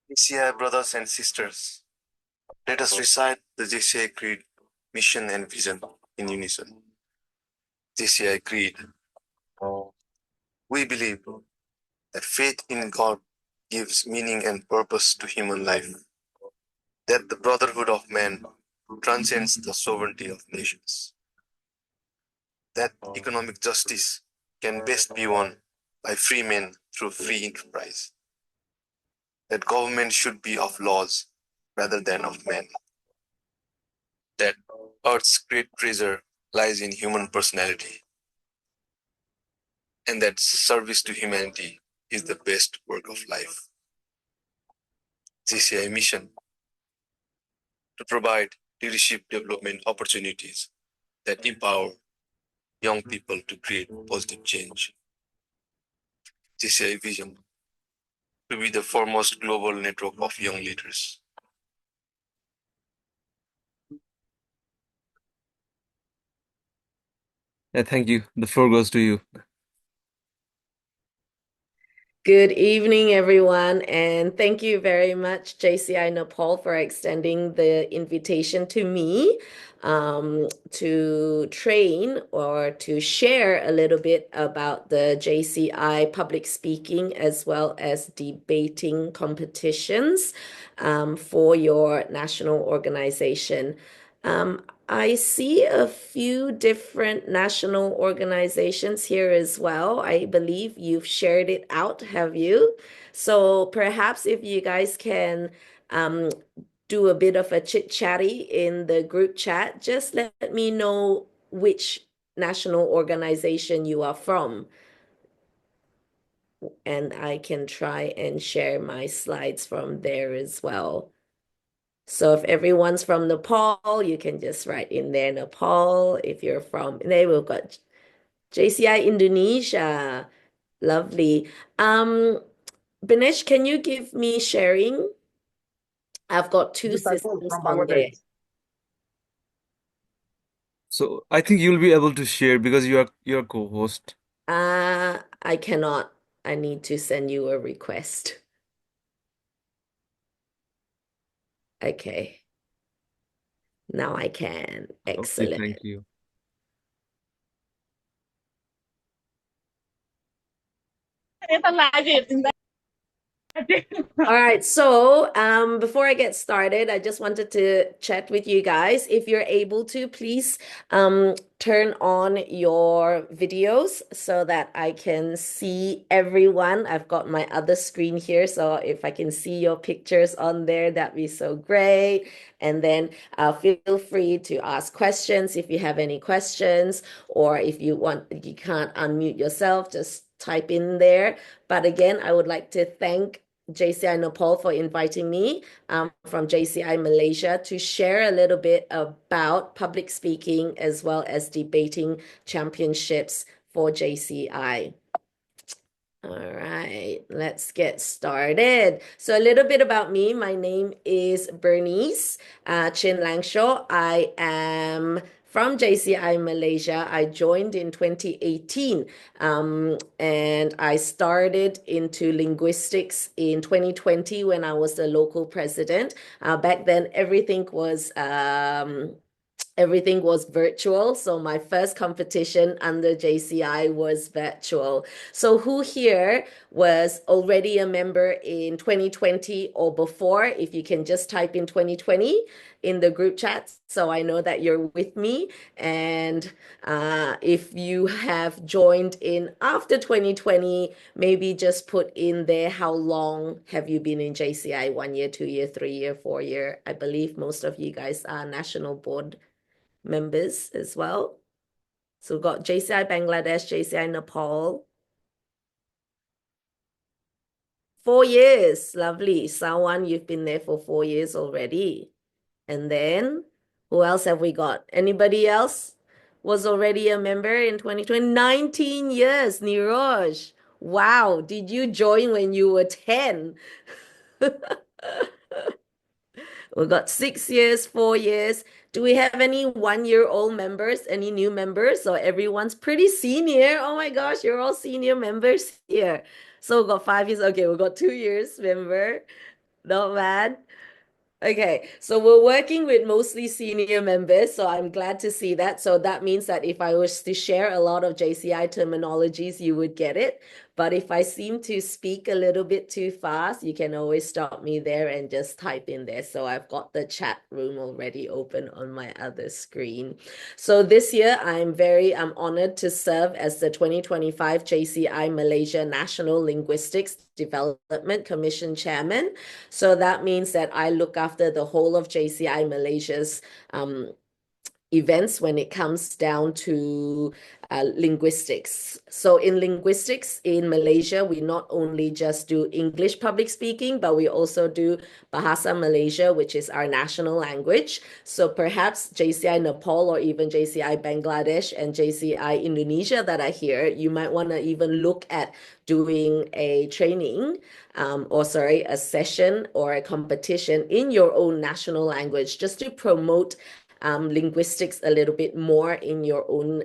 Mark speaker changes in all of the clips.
Speaker 1: JCI brothers and sisters, let us recite the JCI Creed, mission and vision in unison. JCI Creed. We believe that faith in God gives meaning and purpose to human life, that the brotherhood of man transcends the sovereignty of nations, that economic justice can best be won by free men through free enterprise, that government should be of laws rather than of men, that Earth's great treasure lies in human personality, and that service to humanity is the best work of life. JCI mission to provide leadership development opportunities that empower young people to create positive change. JCI vision to be the foremost global network of young leaders.
Speaker 2: Thank you. The floor goes to you.
Speaker 3: Good evening, everyone, and thank you very much, JCI Nepal, for extending the invitation to me to train or to share a little bit about the JCI public speaking as well as debating competitions for your national organization. I see a few different national organizations here as well. I believe you've shared it out, have you? So perhaps if you guys can do a bit of a chit-chatty in the group chat, just let me know which national organization you are from. And I can try and share my slides from there as well. So if everyone's from Nepal, you can just write in there Nepal. If you're from, there we've got JCI Indonesia. Lovely. Bernice, can you give me sharing? I've got two systems on there.
Speaker 2: So I think you'll be able to share because you're a co-host.
Speaker 3: I cannot. I need to send you a request. Okay. Now I can. Excellent.
Speaker 2: Okay, thank you.
Speaker 3: All right, so before I get started, I just wanted to chat with you guys. If you're able to, please turn on your videos so that I can see everyone. I've got my other screen here, so if I can see your pictures on there, that'd be so great. And then feel free to ask questions if you have any questions, or if you can't unmute yourself, just type in there. But again, I would like to thank JCI Nepal for inviting me from JCI Malaysia to share a little bit about public speaking as well as debating championships for JCI. All right, let's get started. So a little bit about me. My name is Bernice Chin-Langshaw. I am from JCI Malaysia. I joined in 2018 and I started into linguistics in 2020 when I was the local president. Back then, everything was everything was virtual. So my first competition under JCI was virtual. So who here was already a member in 2020 or before? If you can just type in 2020 in the group chat, so I know that you're with me. And if you have joined in after 2020, maybe just put in there how long have you been in JCI? 1 year, 2 year, 3 year, 4 year. I believe most of you guys are national board members as well. So we've got JCI Bangladesh, JCI Nepal. 4 years. Lovely. Sawan, you've been there for 4 years already. And then who else have we got? Anybody else was already a member in 2020? 19 years, Niroj. Wow. Did you join when you were 10? We've got 6 years, 4 years. Do we have any 1-year-old members, any new members? So everyone's pretty senior. Oh my gosh, you're all senior members here. So we've got 5 years. Okay, we've got 2 years member. Not bad. Okay, so we're working with mostly senior members, so I'm glad to see that. So that means that if I was to share a lot of JCI terminologies, you would get it. But if I seem to speak a little bit too fast, you can always stop me there and just type in there. So I've got the chat room already open on my other screen. So this year, I'm honored to serve as the 2025 JCI Malaysia National Linguistics Development Commission Chairman. So that means that I look after the whole of JCI Malaysia's events when it comes down to linguistics. So in linguistics in Malaysia, we not only just do English public speaking, but we also do Bahasa Malaysia, which is our national language. So perhaps JCI Nepal or even JCI Bangladesh and JCI Indonesia that are here, you might want to even look at doing a training a session or a competition in your own national language just to promote linguistics a little bit more in your own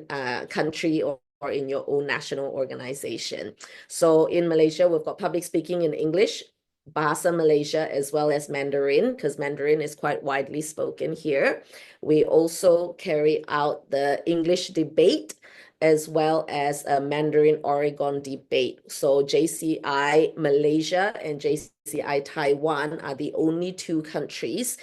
Speaker 3: country or in your own national organization. So in Malaysia, we've got public speaking in English, Bahasa Malaysia, as well as Mandarin, because Mandarin is quite widely spoken here. We also carry out the English debate as well as a Mandarin Oregon debate. So JCI Malaysia and JCI Taiwan are the only 2 countries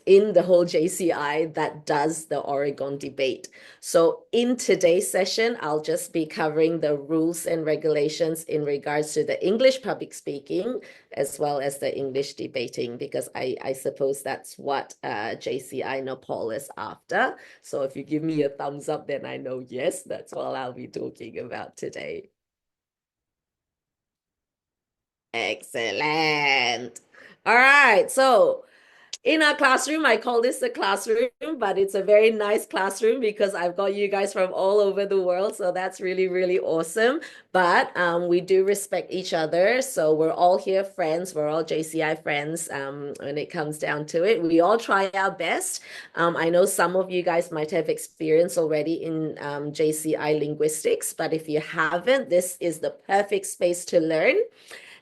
Speaker 3: in the whole JCI that does the Oregon debate. So in today's session, I'll just be covering the rules and regulations in regards to the English public speaking as well as the English debating, because I suppose that's what JCI Nepal is after. So if you give me a thumbs up, then I know, yes, that's what I'll be talking about today. Excellent. All right, so in our classroom, I call this the classroom, but it's a very nice classroom because I've got you guys from all over the world. So that's really, really awesome. But we do respect each other. So we're all here friends. We're all JCI friends when it comes down to it. We all try our best. I know some of you guys might have experience already in JCI linguistics, but if you haven't, this is the perfect space to learn.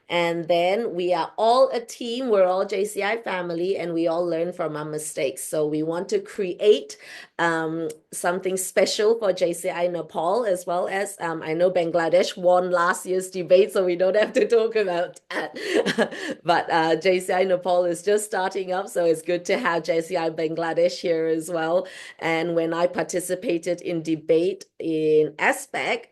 Speaker 3: And then we are all a team. We're all JCI family, and we all learn from our mistakes. So we want to create something special for JCI Nepal, as well as I know Bangladesh won last year's debate, so we don't have to talk about that. But JCI Nepal is just starting up, so it's good to have JCI Bangladesh here as well. And when I participated in debate in ASPEC,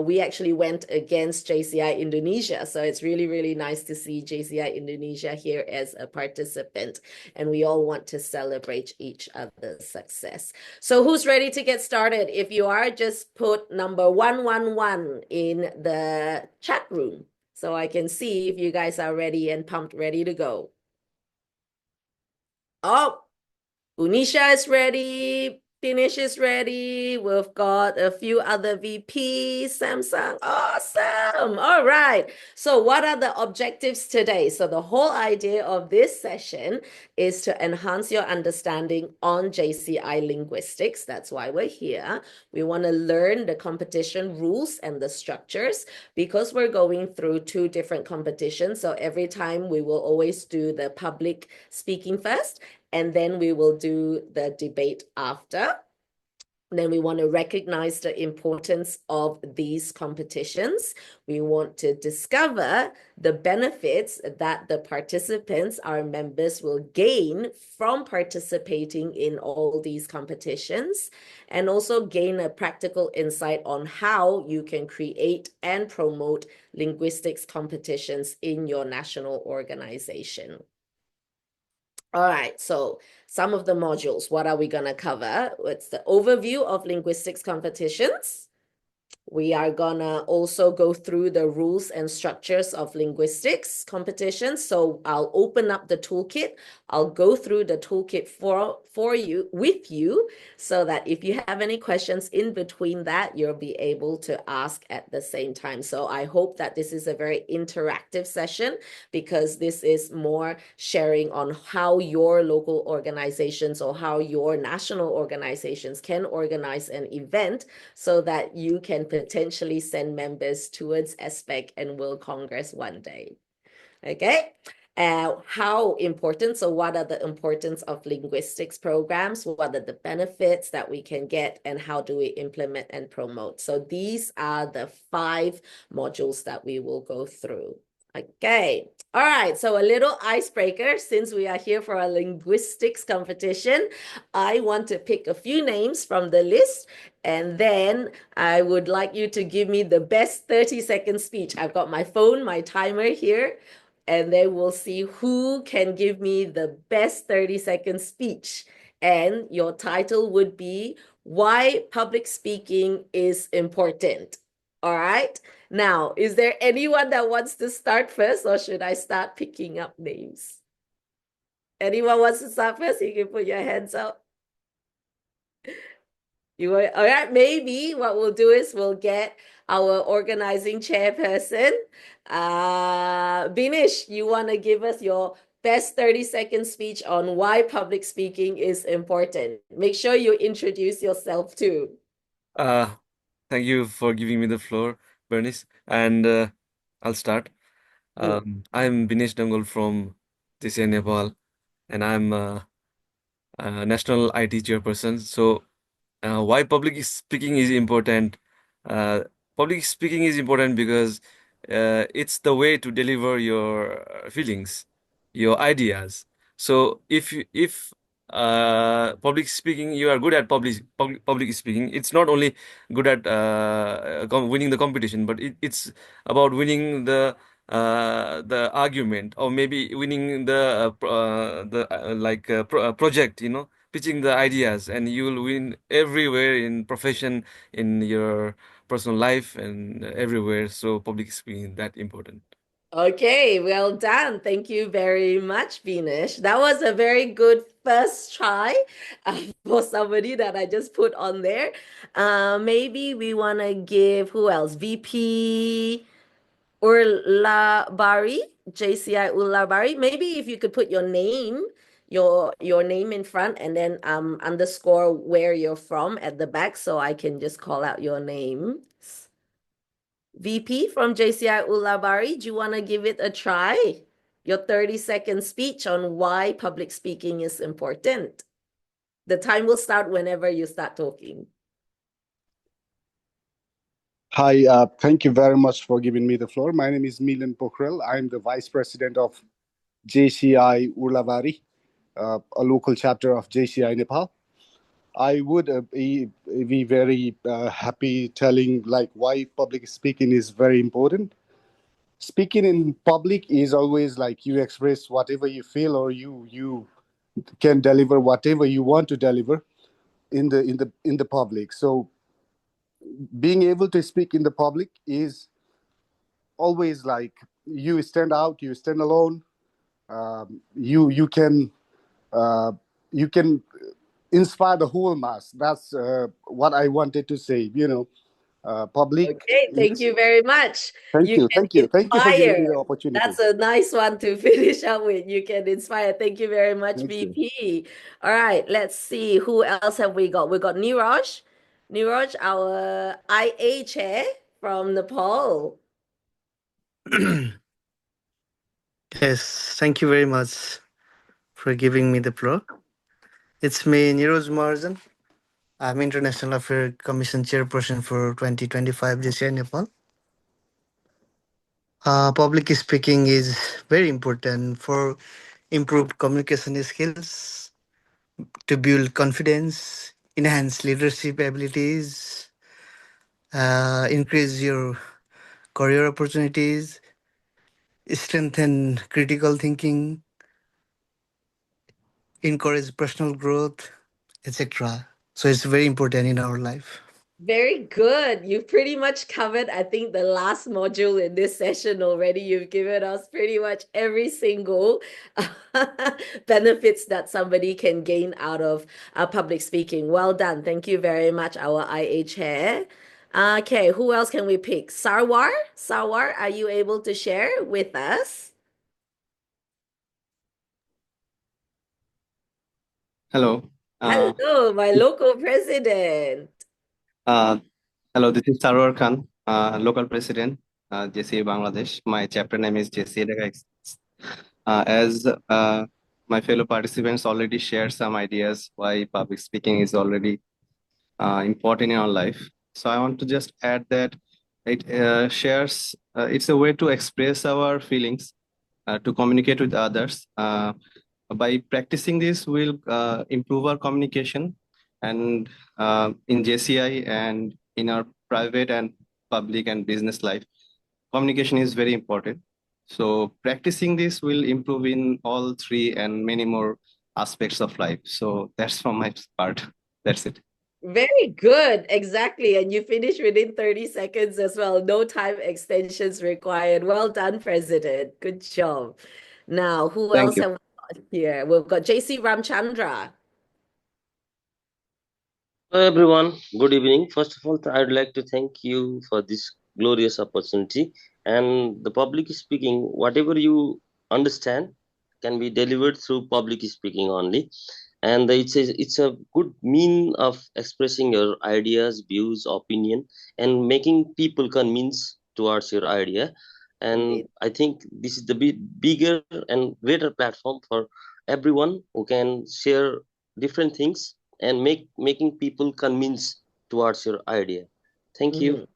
Speaker 3: we actually went against JCI Indonesia. So it's really, really nice to see JCI Indonesia here as a participant. And we all want to celebrate each other's success. So who's ready to get started? If you are, just put number 111 in the chat room so I can see if you guys are ready and pumped, ready to go. Oh, Unisha is ready. Finish is ready. We've got a few other VPs. Samsung, awesome. All right. So what are the objectives today? So the whole idea of this session is to enhance your understanding on JCI linguistics. That's why we're here. We want to learn the competition rules and the structures because we're going through 2 different competitions. So every time we will always do the public speaking first, and then we will do the debate after. Then we want to recognize the importance of these competitions. We want to discover the benefits that the participants, our members, will gain from participating in all these competitions, and also gain a practical insight on how you can create and promote linguistics competitions in your national organization. All right, so some of the modules, what are we going to cover? It's the overview of linguistics competitions. We are gonna also go through the rules and structures of linguistics competitions. So I'll open up the toolkit. I'll go through the toolkit for you, with you, so that if you have any questions in between that, you'll be able to ask at the same time. So I hope that this is a very interactive session, because this is more sharing on how your local organizations or how your national organizations can organize an event so that you can potentially send members towards ESPEC and World Congress one day. Okay. How important? So what are the importance of linguistics programs? What are the benefits that we can get, and how do we implement and promote? So these are the 5 modules that we will go through. Okay. All right. So a little icebreaker, since we are here for a linguistics competition, I want to pick a few names from the list, and then I would like you to give me the best 30-second speech. I've got my phone, my timer here, and then we'll see who can give me the best 30-second speech. And your title would be Why Public Speaking is Important. All right. Now, is there anyone that wants to start first, or should I start picking up names? Anyone wants to start first? You can put your hands up. All right, maybe what we'll do is we'll get our organizing chairperson. Bernice, you want to give us your best 30-second speech on why public speaking is important. Make sure you introduce yourself too.
Speaker 2: Thank you for giving me the floor, Bernice, and I'll start. I'm Binesh Dangal from JCI Nepal, and I'm a National IT Chairperson. So, why public speaking is important? Uh, Public speaking is important because it's the way to deliver your feelings, your ideas. So, if public speaking, you are good at public speaking. It's not only good at winning the competition, but it's about winning the argument, or maybe winning the project, pitching the ideas, and you will win everywhere, in profession, in your personal life, and everywhere. So public speaking that important.
Speaker 3: Okay, well done. Thank you very much, Vinesh. That was a very good first try for somebody that I just put on there. Maybe we want to give who else? VP Urlabari, JCI Urlabari. Maybe if you could put your name, your name in front, and then underscore where you're from at the back, so I can just call out your name. VP from JCI Ulabari, do you want to give it a try? Your 30-second speech on why public speaking is important. The time will start whenever you start talking.
Speaker 4: Hi, thank you very much for giving me the floor. My name is Milan Pokhrel. I'm the Vice President of JCI Urlavari, a local chapter of JCI Nepal. I would be very happy telling why public speaking is very important. Speaking in public is always like you express whatever you feel, or you can deliver whatever you want to deliver in the public. So being able to speak in the public is always like you stand out, you stand alone. You can inspire the whole mass. That's what I wanted to say. Public.
Speaker 3: Okay, thank you very much.
Speaker 4: Thank
Speaker 3: You
Speaker 4: you,
Speaker 3: can
Speaker 4: thank you, thank you for giving me
Speaker 3: inspire.
Speaker 4: the opportunity.
Speaker 3: That's a nice one to finish up with. You can inspire. Thank you very much,
Speaker 4: Thank you.
Speaker 3: VP. All right, let's see. Who else have we got? We got Niraj. Niraj, our IA chair from Nepal.
Speaker 5: Yes, thank you very much. for giving me the floor. It's me, Niroj Mahajan. I'm International Affairs Commission Chairperson for 2025 JCI Nepal. Public speaking is very important for improved communication skills, to build confidence, enhance leadership abilities, increase your career opportunities, strengthen critical thinking, encourage personal growth, etc. So it's very important in our life.
Speaker 3: Very good. You've pretty much covered, I think, the last module in this session already. You've given us pretty much every single benefits that somebody can gain out of public speaking. Well done. Thank you very much, our IA chair. Okay, who else can we pick? Sarwar? Sarwar, are you able to share with us?
Speaker 6: Hello.
Speaker 3: Hello, my local president.
Speaker 6: Hello, this is Sarwar Khan, local president, JCI Bangladesh. My chapter name is JCI Area. As my fellow participants already shared some ideas why public speaking is already important in our life. So I want to just add that it shares, it's a way to express our feelings, to communicate with others. By practicing this, we'll improve our communication and in JCI and in our private and public and business life, communication is very important. So practicing this will improve in all three and many more aspects of life. So that's from my part. That's it.
Speaker 3: Very good. Exactly. And you finished within 30 seconds as well. No time extensions required. Well done, President. Good job. Now, who
Speaker 6: Thank
Speaker 3: else
Speaker 6: you.
Speaker 3: have we got here? We've got JC Ramchandra.
Speaker 7: Hello everyone, good evening. First of all, I'd like to thank you for this glorious opportunity. And the public speaking, whatever you understand, can be delivered through public speaking only. And it's a good mean of expressing your ideas, views, opinion, and making people convince towards your idea. And I think this is the bigger and greater platform for everyone who can share different things and making people convince towards your idea. Thank you.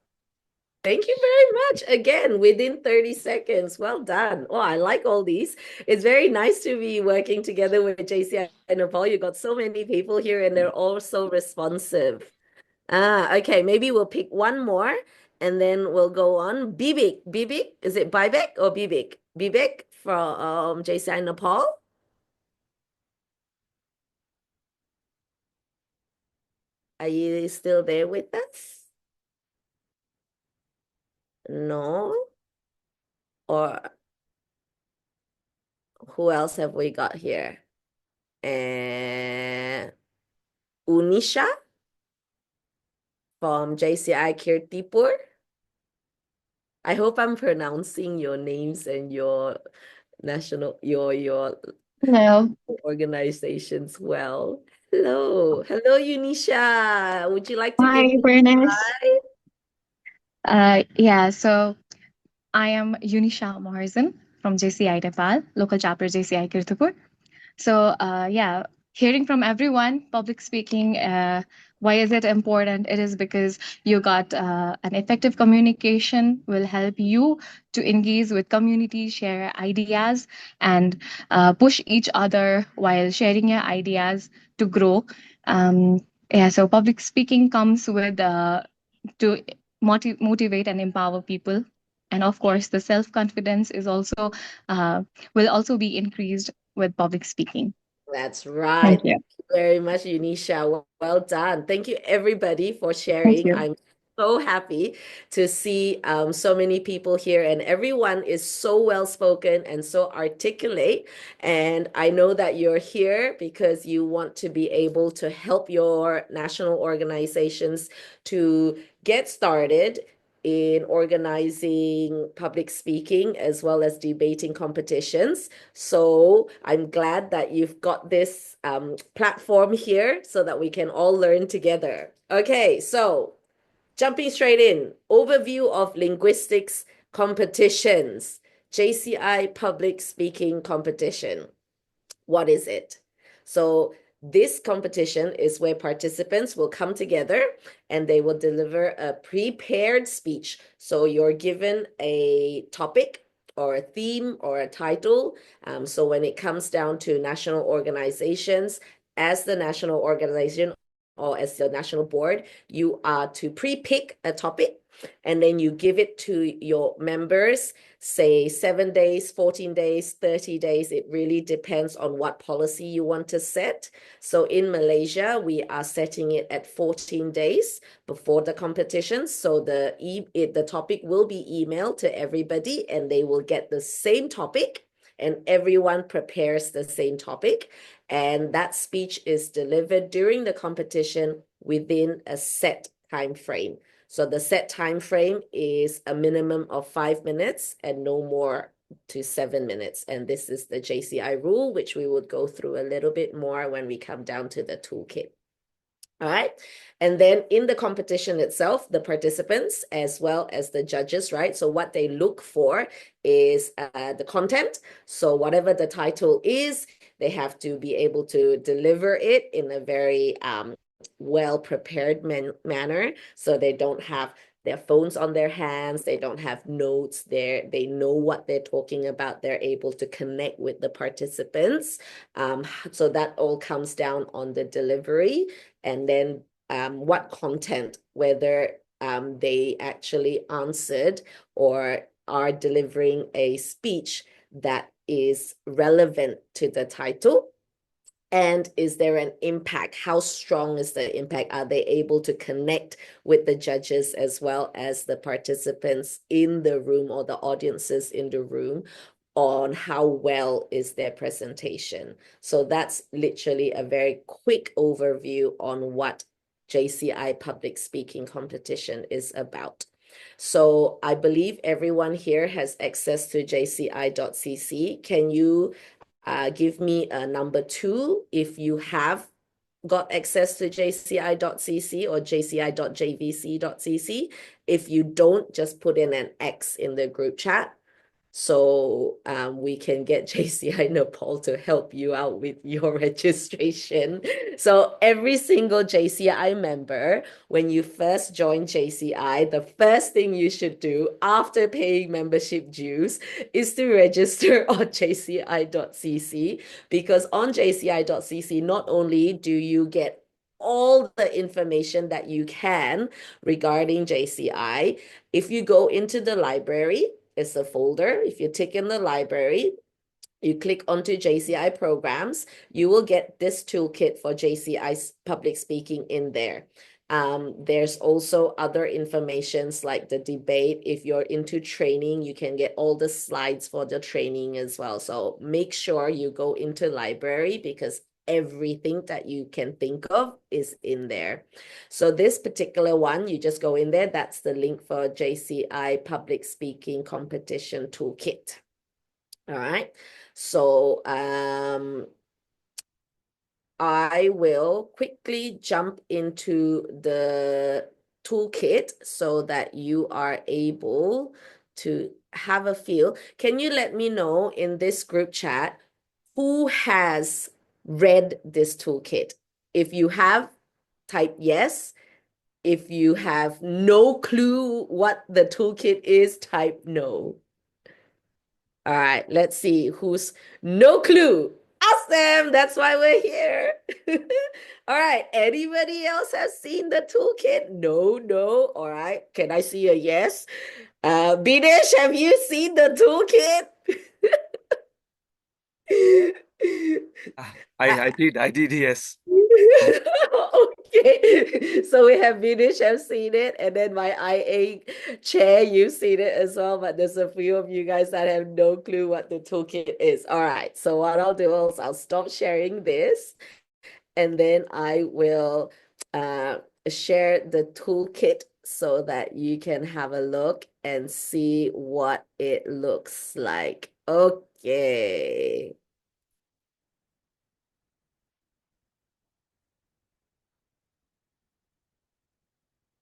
Speaker 3: Thank you very much. Again, within 30 seconds. Well done. Oh, I like all these. It's very nice to be working together with JCI Nepal. You got so many people here and they're all so responsive. Okay, maybe we'll pick one more and then we'll go on. Bibik. Bibik, is it Bibek or Bibik? Bibik from JCI Nepal. Are you still there with us? No? Or who else have we got here? Unisha from JCI Kirtipur. I hope I'm pronouncing your names and your
Speaker 8: Hello.
Speaker 3: organizations well. Hello. Hello, Unisha. Would you like to give
Speaker 8: Hi,
Speaker 3: me
Speaker 8: Bernice.
Speaker 3: hi?
Speaker 8: Yeah, so I am Unisha Maharzan from JCI Nepal, local chapter JCI Kirtipur. So, yeah, hearing from everyone, public speaking, why is it important? It is because you got an effective communication will help you to engage with community, share ideas, and push each other while sharing your ideas to grow. Yeah, so public speaking comes with to motivate and empower people. And of course, the self-confidence is also will also be increased with public speaking.
Speaker 3: That's right.
Speaker 8: Thank you.
Speaker 3: Thank you very much, Unisha. Well done. Thank you, everybody, for
Speaker 8: Thank
Speaker 3: sharing.
Speaker 8: you.
Speaker 3: I'm so happy to see so many people here, and everyone is so well spoken and so articulate. And I know that you're here because you want to be able to help your national organizations to get started in organizing public speaking as well as debating competitions. So I'm glad that you've got this platform here so that we can all learn together. Okay, so jumping straight in, overview of linguistics competitions, JCI public speaking competition. What is it? So this competition is where participants will come together and they will deliver a prepared speech. So you're given a topic or a theme or a title. So when it comes down to national organizations, as the national organization or as the national board, you are to pre-pick a topic and then you give it to your members, say 7 days, 14 days, 30 days. It really depends on what policy you want to set. So in Malaysia, we are setting it at 14 days before the competition. So the topic will be emailed to everybody and they will get the same topic and everyone prepares the same topic. And that speech is delivered during the competition within a set time frame. So the set time frame is a minimum of 5 minutes and no more to 7 minutes. And this is the JCI rule, which we would go through a little bit more when we come down to the toolkit. All right. And then in the competition itself, the participants as well as the judges, right? So what they look for is the content. So whatever the title is, they have to be able to deliver it in a very well-prepared manner. So they don't have their phones on their hands, they don't have notes there, they know what they're talking about, they're able to connect with the participants. So that all comes down on the delivery and then what content, whether they actually answered or are delivering a speech that is relevant to the title. And is there an impact? How strong is the impact? Are they able to connect with the judges as well as the participants in the room or the audiences in the room on how well is their presentation? So that's literally a very quick overview on what JCI public speaking competition is about. So I believe everyone here has access to jci.cc. Can you give me a number 2 if you have got access to jci.cc or jci.jvc.cc. If you don't, just put in an X in the group chat so we can get JCI Nepal to help you out with your registration. So every single JCI member, when you first join JCI, the first thing you should do after paying membership dues is to register on jci.cc, because on jci.cc, not only do you get all the information that you can regarding JCI, if you go into the library, it's a folder. If you tick in the library, you click onto JCI programs, you will get this toolkit for JCI public speaking in there. There's also other informations like the debate. If you're into training, you can get all the slides for the training as well. So make sure you go into library because everything that you can think of is in there. So this particular one, you just go in there. That's the link for JCI Public Speaking Competition Toolkit. All right. So I will quickly jump into the toolkit so that you are able to have a feel. Can you let me know in this group chat who has read this toolkit? If you have, type yes. If you have no clue what the toolkit is, type no. All right, let's see who's no clue. Awesome, that's why we're here. All right, anybody else has seen the toolkit? No, no. All right, can I see a yes? Binesh, have you seen the toolkit?
Speaker 2: I did, yes.
Speaker 3: Okay, so we have Vidish have seen it, and then my IA chair, you've seen it as well, but there's a few of you guys that have no clue what the toolkit is. All right, so what I'll do is I'll stop sharing this, and then I will share the toolkit so that you can have a look and see what it looks like. Okay.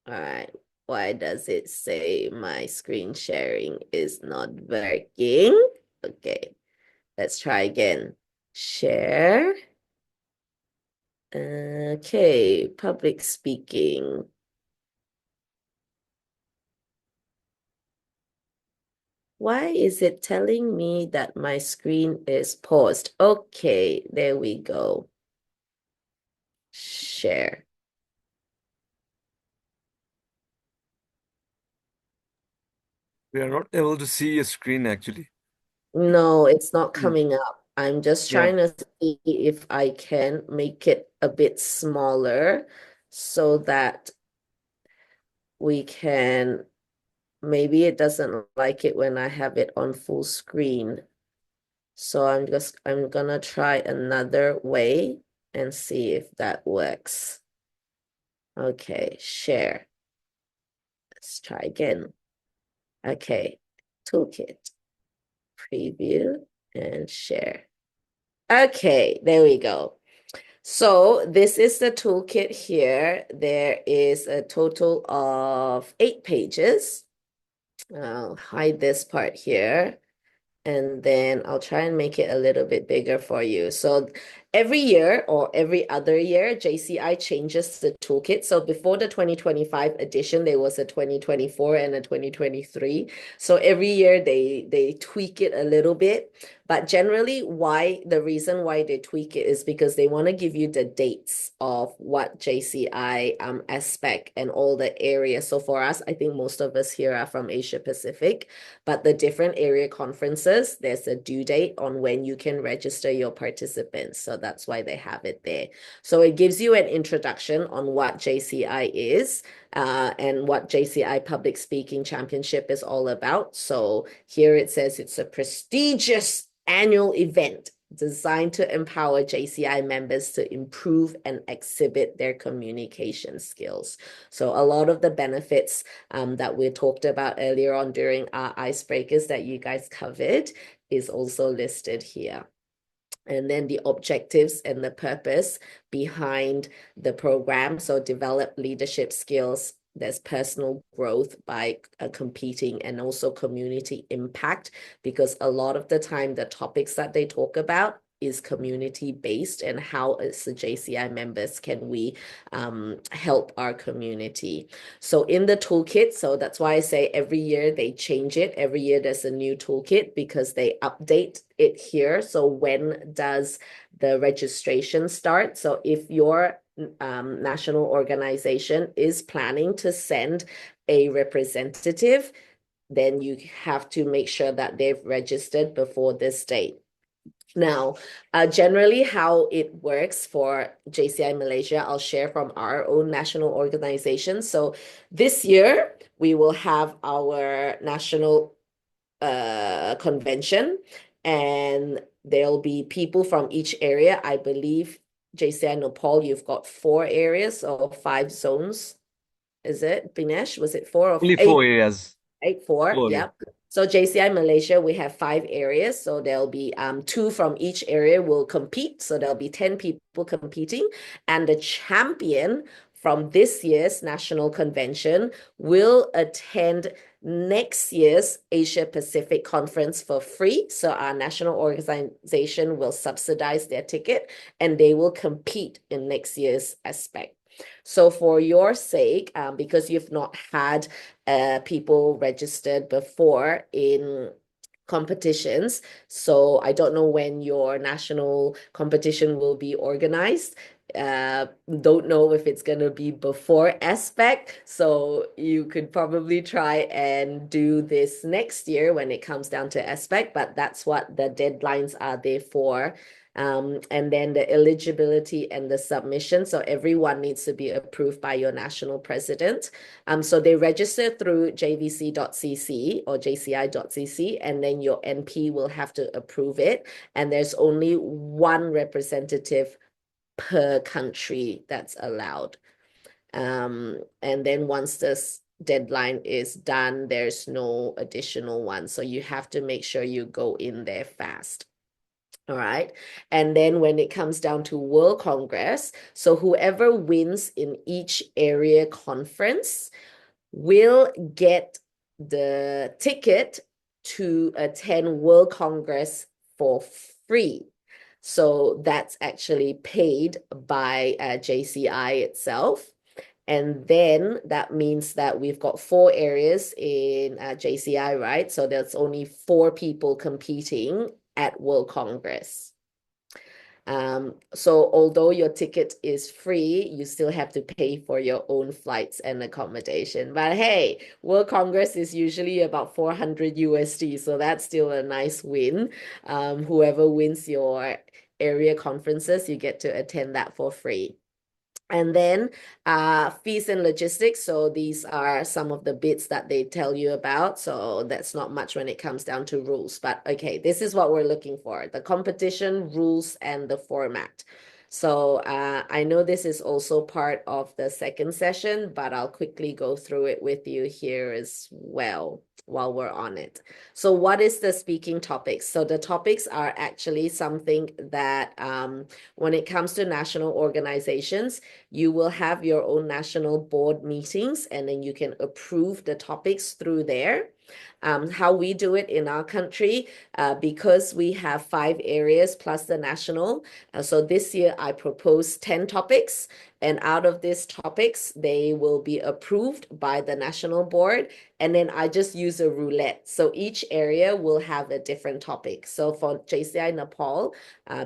Speaker 3: All right. Why does it say my screen sharing is not working? Okay, let's try again. share. Okay, public speaking. Why is it telling me that my screen is paused? Okay, there we go. Share.
Speaker 2: We are not able to see a screen actually.
Speaker 3: No, it's not
Speaker 2: Mm.
Speaker 3: coming up. I'm just
Speaker 2: Yeah.
Speaker 3: trying to see if I can make it a bit smaller so that we can, maybe it doesn't like it when I have it on full screen. So I'm gonna try another way and see if that works. Okay, share. Let's try again. Okay, toolkit, preview, and share. Okay, there we go. So this is the toolkit here. There is a total of 8 pages. I'll hide this part here. And then I'll try and make it a little bit bigger for you. So every year or every other year, JCI changes the toolkit. So before the 2025 edition, there was a 2024 and a 2023. So every year they tweak it a little bit. But generally, the reason why they tweak it is because they want to give you the dates of what JCI aspect and all the areas. So for us, I think most of us here are from Asia Pacific, but the different area conferences, there's a due date on when you can register your participants. So that's why they have it there. So it gives you an introduction on what JCI is and what JCI Public Speaking Championship is all about. So here it says it's a prestigious annual event designed to empower JCI members to improve and exhibit their communication skills. So a lot of the benefits that we talked about earlier on during our icebreakers that you guys covered is also listed here. And then the objectives and the purpose behind the program. So develop leadership skills. There's personal growth by competing, and also community impact, because a lot of the time the topics that they talk about is community based, and how as the JCI members can we help our community. So in the toolkit, so that's why I say every year they change it. Every year there's a new toolkit because they update it here. So when does the registration start? So if your national organization is planning to send a representative, then you have to make sure that they've registered before this date. Now, generally how it works for JCI Malaysia, I'll share from our own national organization. So this year, we will have our national convention, and there'll be people from each area. I believe JCI Nepal, you've got 4 areas or 5 zones. Is it, Binesh? Was it 4 or
Speaker 2: Only
Speaker 3: 8?
Speaker 2: 4 areas.
Speaker 3: 4,
Speaker 2: 4.
Speaker 3: yep. So JCI Malaysia, we have 5 areas. So there'll be 2 from each area will compete. So there'll be 10 people competing. And the champion from this year's national convention will attend next year's Asia Pacific conference for free. So our national organization will subsidize their ticket, and they will compete in next year's aspect. So for your sake, because you've not had people registered before in competitions, so I don't know when your national competition will be organized. Don't know if it's going to be before aspect, so you could probably try and do this next year when it comes down to aspect, but that's what the deadlines are there for. And then the eligibility and the submission. So everyone needs to be approved by your national president. So they register through jvc.cc or jci.cc, and then your NP will have to approve it. And there's only 1 representative per country that's allowed. And then once this deadline is done, there's no additional one. So you have to make sure you go in there fast. All right. And then when it comes down to World Congress, so whoever wins in each area conference will get the ticket to attend World Congress for free. So that's actually paid by JCI itself. And then that means that we've got 4 areas in JCI, right? So there's only 4 people competing at World Congress. So although your ticket is free, you still have to pay for your own flights and accommodation. But hey, World Congress is usually about 400 USD, so that's still a nice win. Whoever wins your area conferences, you get to attend that for free. And then fees and logistics. So these are some of the bits that they tell you about. So that's not much when it comes down to rules. But okay, this is what we're looking for: the competition, rules, and the format. So I know this is also part of the second session, but I'll quickly go through it with you here as well while we're on it. So what is the speaking topics? So the topics are actually something that when it comes to national organizations, you will have your own national board meetings, and then you can approve the topics through there. How we do it in our country, because we have 5 areas plus the national. So this year I proposed 10 topics, and out of these topics, they will be approved by the national board. And then I just use a roulette. So each area will have a different topic. So for JCI Nepal,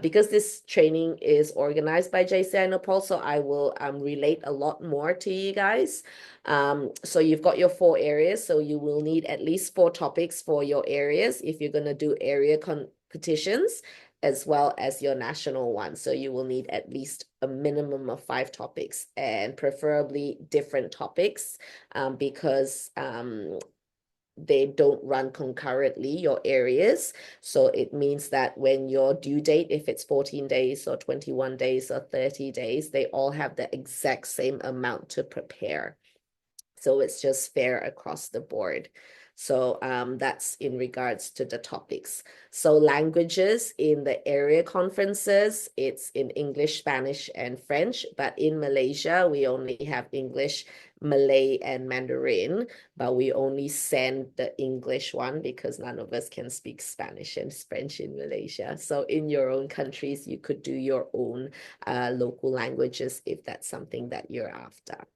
Speaker 3: because this training is organized by JCI Nepal, so I will relate a lot more to you guys. So you've got your 4 areas, so you will need at least 4 topics for your areas if you're going to do area competitions, as well as your national one. So you will need at least a minimum of 5 topics, and preferably different topics, because they don't run concurrently, your areas. So it means that when your due date, if it's 14 days or 21 days or 30 days, they all have the exact same amount to prepare. So it's just fair across the board. So that's in regards to the topics. So languages in the area conferences, it's in English, Spanish, and French. But in Malaysia, we only have English, Malay, and Mandarin. But we only send the English one because none of us can speak Spanish and French in Malaysia. So in your own countries, you could do your own local languages if that's something that you're after.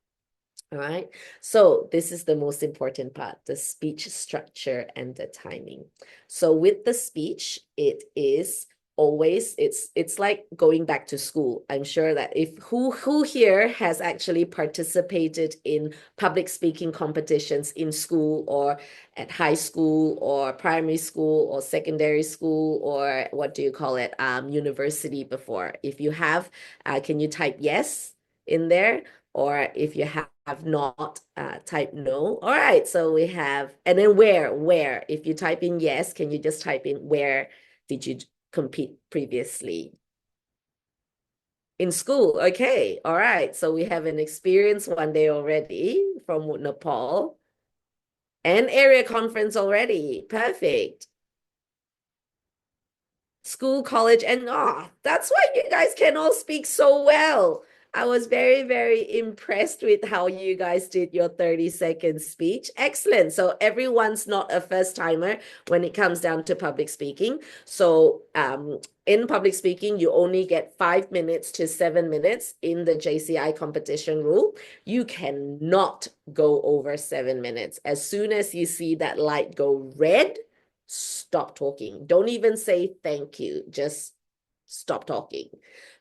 Speaker 3: All right, so this is the most important part, the speech structure and the timing. So with the speech, it is always, it's like going back to school. I'm sure that if who here has actually participated in public speaking competitions in school or at high school or primary school or secondary school, or what do you call it, university before? If you have, can you type yes in there? Or if you have not, type no. All right, so we have, and then where? If you type in yes, can you just type in where did you compete previously? In school, okay. All right, so we have an experience one day already from Nepal. And area conference already, perfect. School, college, and that's why you guys can all speak so well. I was very, very impressed with how you guys did your 30-second speech. Excellent. So everyone's not a first timer when it comes down to public speaking. So in public speaking, you only get 5 minutes to 7 minutes in the JCI competition rule. You cannot go over 7 minutes. As soon as you see that light go red, stop talking. Don't even say thank you. Just stop talking.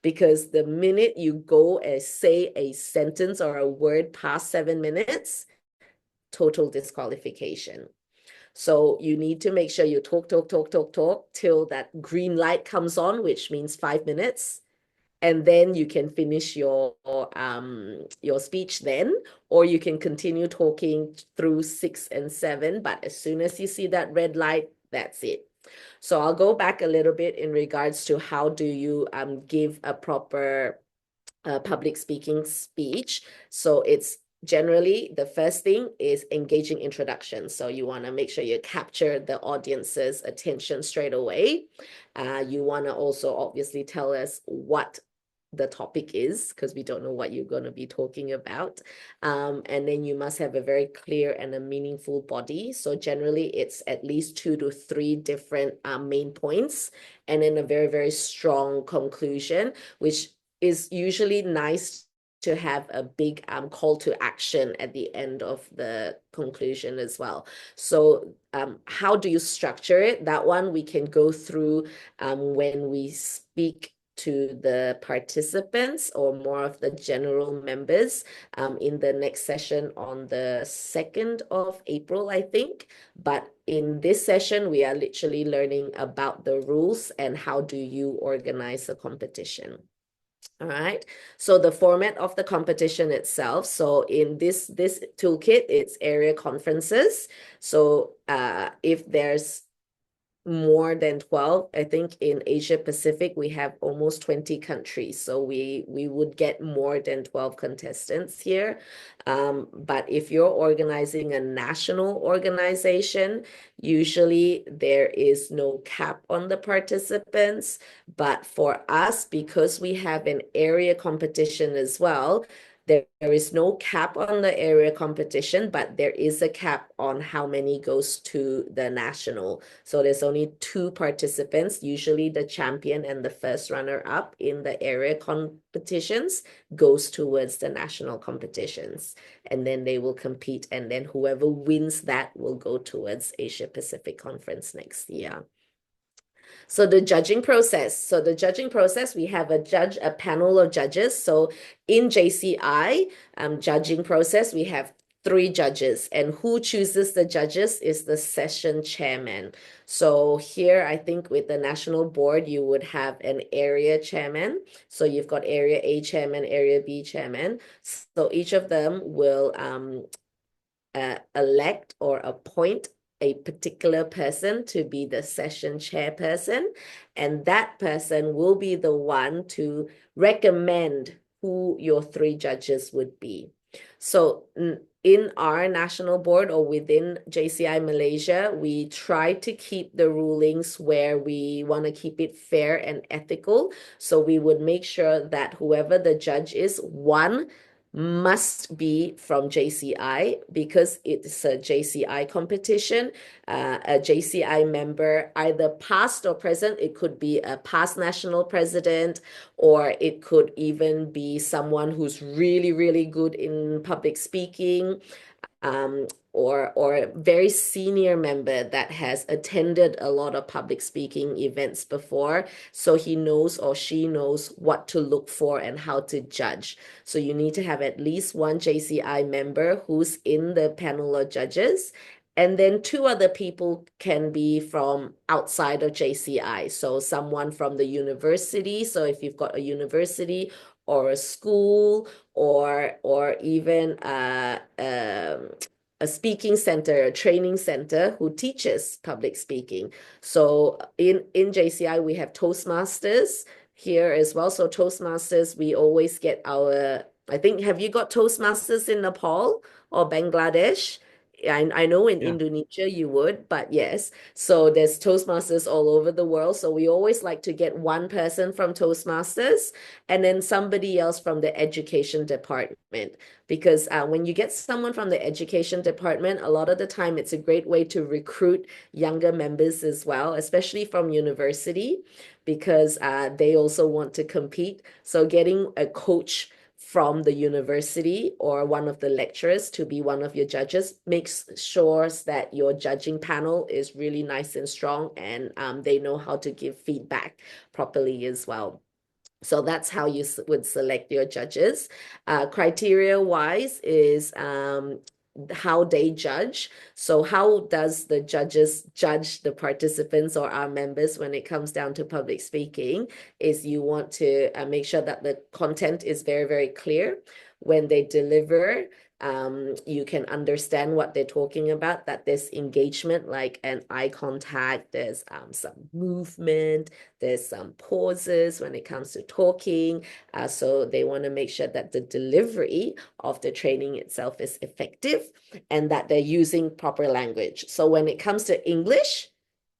Speaker 3: Because the minute you go and say a sentence or a word past 7 minutes, total disqualification. So you need to make sure you talk till that green light comes on, which means 5 minutes. And then you can finish your speech then, or you can continue talking through 6 and 7. But as soon as you see that red light, that's it. So I'll go back a little bit in regards to how do you give a proper public speaking speech. So it's generally the first thing is engaging introduction. So you want to make sure you capture the audience's attention straight away. You want to also obviously tell us what the topic is, because we don't know what you're going to be talking about. And then you must have a very clear and a meaningful body. So generally it's at least 2 to 3 different main points, and then a very, very strong conclusion, which is usually nice to have a big call to action at the end of the conclusion as well. So how do you structure it? That one we can go through when we speak to the participants or more of the general members in the next session on the 2nd of April, I think. But in this session, we are literally learning about the rules and how do you organize a competition. All right. So the format of the competition itself. So in this toolkit, it's area conferences. So if there's more than 12, I think in Asia Pacific we have almost 20 countries, so we would get more than 12 contestants here. But if you're organizing a national organization, usually there is no cap on the participants. But for us, because we have an area competition as well, there is no cap on the area competition, but there is a cap on how many goes to the national. So there's only 2 participants. Usually the champion and the first runner-up in the area competitions goes towards the national competitions. And then they will compete, and then whoever wins that will go towards Asia Pacific Conference next year. So the judging process. So the judging process, we have a panel of judges. So in JCI judging process, we have 3 judges, and who chooses the judges is the session chairman. So here, I think with the national board, you would have an area chairman. So you've got area A chairman, area B chairman. So each of them will elect or appoint a particular person to be the session chairperson, and that person will be the one to recommend who your 3 judges would be. So in our national board or within JCI Malaysia, we try to keep the rulings where we want to keep it fair and ethical. So we would make sure that whoever the judge is, one, must be from JCI, because it's a JCI competition. A JCI member, either past or present, it could be a past national president, or it could even be someone who's really, really good in public speaking, or a very senior member that has attended a lot of public speaking events before, so he knows or she knows what to look for and how to judge. So you need to have at least 1 JCI member who's in the panel of judges, and then 2 other people can be from outside of JCI. So someone from the university. So if you've got a university or a school, or even a speaking center, a training center who teaches public speaking. So in JCI, we have Toastmasters here as well. So Toastmasters, we always get our, I think, have you got Toastmasters in Nepal or Bangladesh? I know in Indonesia you would, but yes. So there's Toastmasters all over the world. So we always like to get 1 person from Toastmasters and then somebody else from the education department. Because when you get someone from the education department, a lot of the time it's a great way to recruit younger members as well, especially from university, because they also want to compete. So getting a coach from the university or one of the lecturers to be one of your judges makes sure that your judging panel is really nice and strong, and they know how to give feedback properly as well. So that's how you would select your judges. Criteria-wise is how they judge. So how does the judges judge the participants or our members when it comes down to public speaking is you want to make sure that the content is very, very clear. When they deliver, you can understand what they're talking about, that there's engagement, like an eye contact, there's some movement, there's some pauses when it comes to talking. So they want to make sure that the delivery of the training itself is effective and that they're using proper language. So when it comes to English,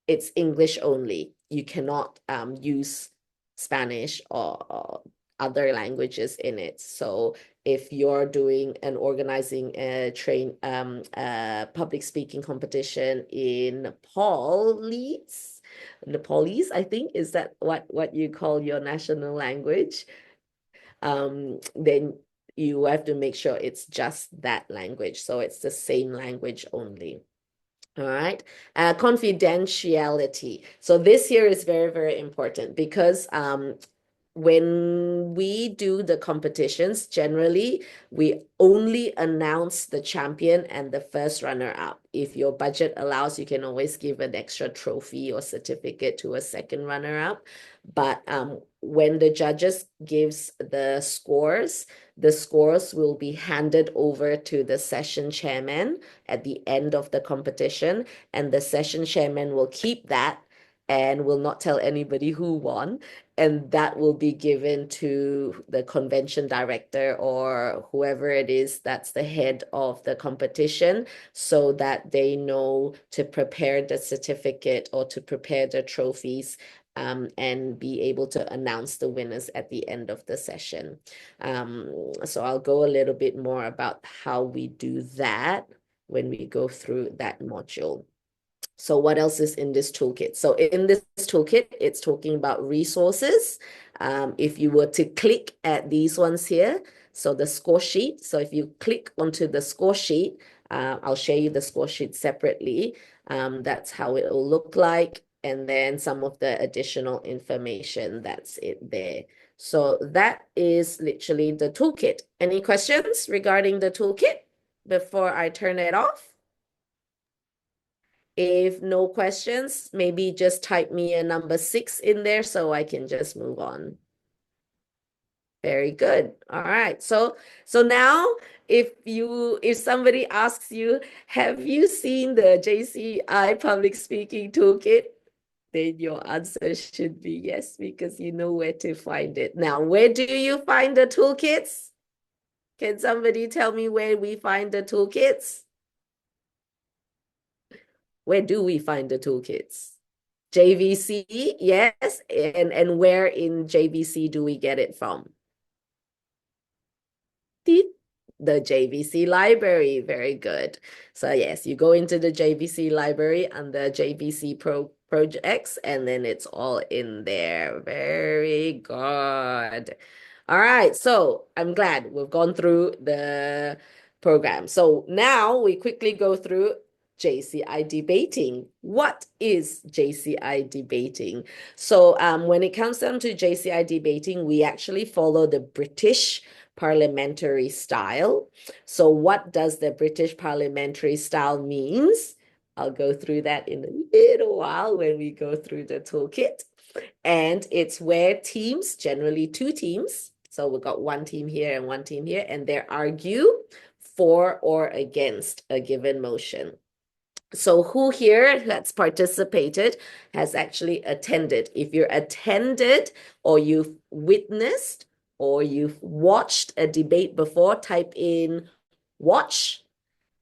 Speaker 3: it's English only. You cannot use Spanish or other languages in it. So if you're doing and organizing a public speaking competition in Nepalese, I think, is that what you call your national language? Then you have to make sure it's just that language. So it's the same language only. All right. Confidentiality. So this here is very, very important because when we do the competitions, generally, we only announce the champion and the first runner-up. If your budget allows, you can always give an extra trophy or certificate to a second runner-up. But when the judges gives the scores will be handed over to the session chairman at the end of the competition, and the session chairman will keep that and will not tell anybody who won, and that will be given to the convention director or whoever it is that's the head of the competition, so that they know to prepare the certificate or to prepare the trophies, and be able to announce the winners at the end of the session. So I'll go a little bit more about how we do that when we go through that module. So what else is in this toolkit? So in this toolkit, it's talking about resources. If you were to click at these ones here, so the score sheet. So if you click onto the score sheet, I'll share you the score sheet separately. That's how it will look like. And then some of the additional information, that's it there. So that is literally the toolkit. Any questions regarding the toolkit before I turn it off? If no questions, maybe just type me a number 6 in there so I can just move on. Very good. All right. So now if somebody asks you, have you seen the JCI Public Speaking Toolkit? Then your answer should be yes, because you know where to find it. Now, where do you find the toolkits? Can somebody tell me where we find the toolkits? Where do we find the toolkits? JVC, yes. And where in JVC do we get it from? The JVC library. Very good. So yes, you go into the JVC library under JVC projects, and then it's all in there. Very good. All right, so I'm glad we've gone through the program. So now we quickly go through JCI debating. What is JCI debating? So when it comes down to JCI debating, we actually follow the British parliamentary style. So what does the British parliamentary style means? I'll go through that in a little while when we go through the toolkit. And it's where teams, generally 2 teams, so we've got 1 team here and 1 team here, and they argue for or against a given motion. So who here that's participated has actually attended? If you're attended or you've witnessed or you've watched a debate before, type in watch.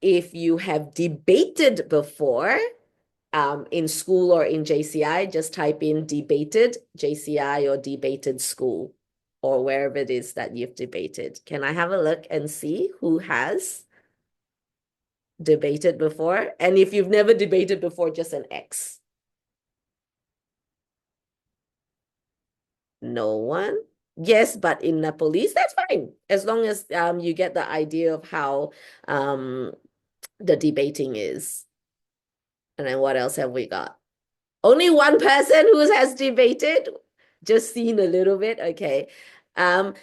Speaker 3: If you have debated before, in school or in JCI, just type in debated JCI or debated school or wherever it is that you've debated. Can I have a look and see who has debated before? And if you've never debated before, just an X. No one? Yes, but in Nepalese, that's fine. As long as you get the idea of how the debating is. And then what else have we got? Only one person who has debated? Just seen a little bit? Okay. Has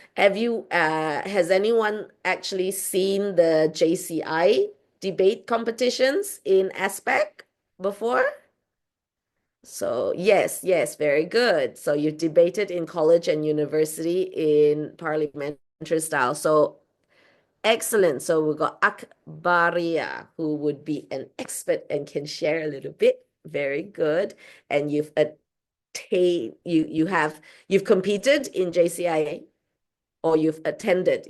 Speaker 3: anyone actually seen the JCI debate competitions in aspect before? So yes, very good. So you've debated in college and university in parliamentary style. So excellent. So we've got Akbaria, who would be an expert and can share a little bit. Very good. And you've competed in JCIA, or you've attended,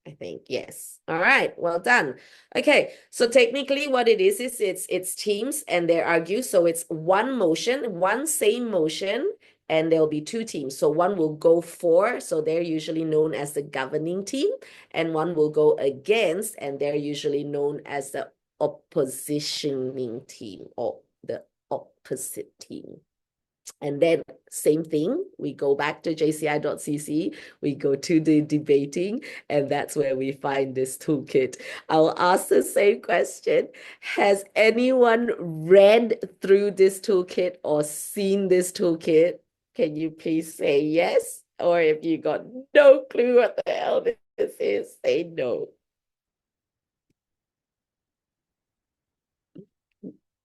Speaker 3: I think. Yes. All right. Well done. Okay. So technically what it is it's teams and they argue. So it's one motion, one same motion and there'll be two teams. So one will go for, so they're usually known as the governing team, and one will go against, and they're usually known as the oppositioning team or the opposite team. And then same thing, we go back to jci.cc, we go to the debating, and that's where we find this toolkit. I'll ask the same question. Has anyone read through this toolkit or seen this toolkit? Can you please say yes? Or if you got no clue what the hell this is, say no.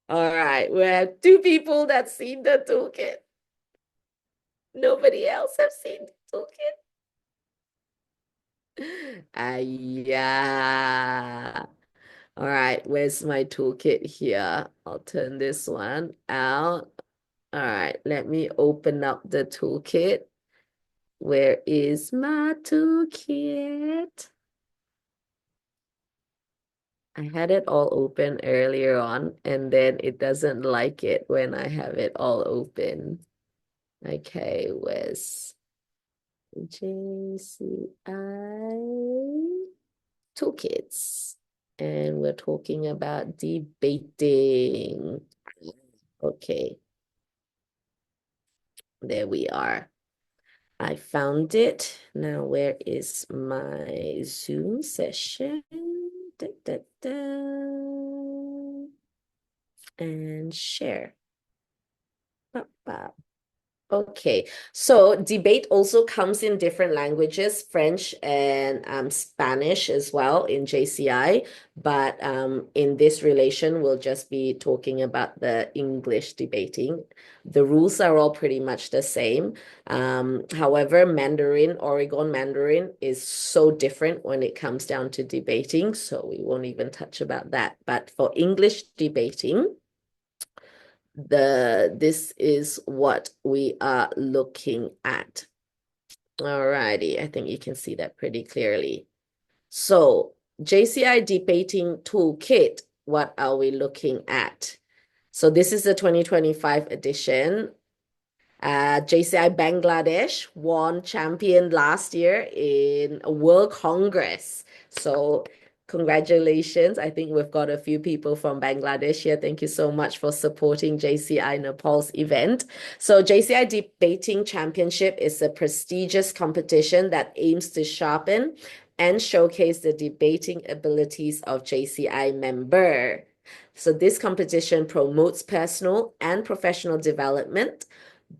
Speaker 3: All right, we have two people that's seen the toolkit. Nobody else have seen the toolkit. Yeah. All right, where's my toolkit here? I'll turn this one out. All right, let me open up the toolkit. Where is my toolkit? I had it all open earlier on, and then it doesn't like it when I have it all open. Okay, where's JCI toolkits? And we're talking about debating. Okay. There we are. I found it. Now, where is my Zoom session? Da, da, da. And share. Bop, bop. Okay, so debate also comes in different languages, French and Spanish as well in JCI, but in this relation, we'll just be talking about the English debating. The rules are all pretty much the same. However, Mandarin, Oregon Mandarin is so different when it comes down to debating, so we won't even touch about that. But for English debating, this is what we are looking at. Alrighty, I think you can see that pretty clearly. So JCI Debating Toolkit, what are we looking at? So this is the 2025 edition. JCI Bangladesh won champion last year in a World Congress. So congratulations. I think we've got a few people from Bangladesh here. Thank you so much for supporting JCI Nepal's event. So JCI Debating Championship is a prestigious competition that aims to sharpen and showcase the debating abilities of JCI member. So this competition promotes personal and professional development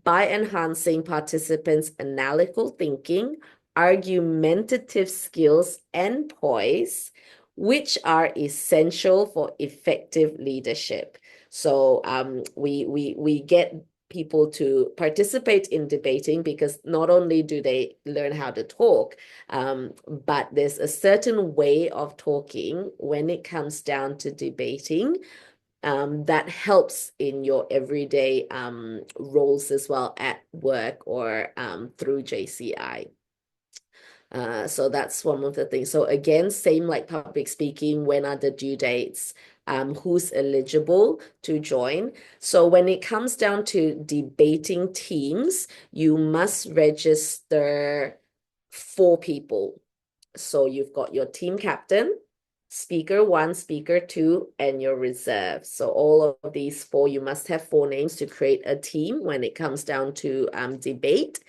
Speaker 3: by enhancing participants' analytical thinking, argumentative skills, and poise, which are essential for effective leadership. So we get people to participate in debating because not only do they learn how to talk, but there's a certain way of talking when it comes down to debating that helps in your everyday roles as well at work or through JCI. So that's one of the things. So again, same like public speaking, when are the due dates? Who's eligible to join? So when it comes down to debating teams, you must register 4 people. So you've got your team captain, speaker 1, speaker 2, and your reserve. So all of these 4, you must have 4 names to create a team when it comes down to debate.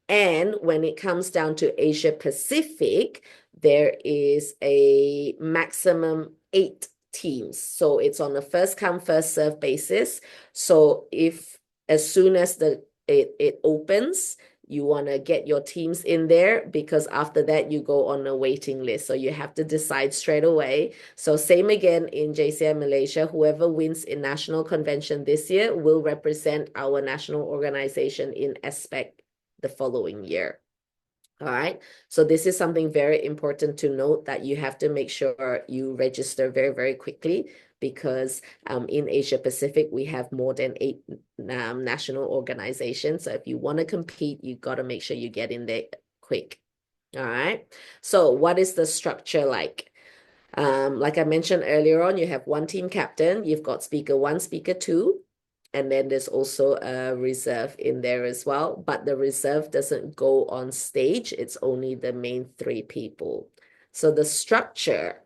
Speaker 3: And when it comes down to Asia Pacific, there is a maximum 8 teams. So it's on a first come, first serve basis. So if as soon as it opens, you want to get your teams in there, because after that you go on a waiting list. So you have to decide straight away. So same again in JCI Malaysia, whoever wins in national convention this year will represent our national organization in aspect the following year. All right. So this is something very important to note, that you have to make sure you register very, very quickly, because in Asia Pacific, we have more than 8 national organizations. So if you want to compete, you got to make sure you get in there quick. All right. So what is the structure like? Like I mentioned earlier on, you have 1 team captain, you've got speaker 1, speaker 2. And then there's also a reserve in there as well. But the reserve doesn't go on stage. It's only the main 3 people. So the structure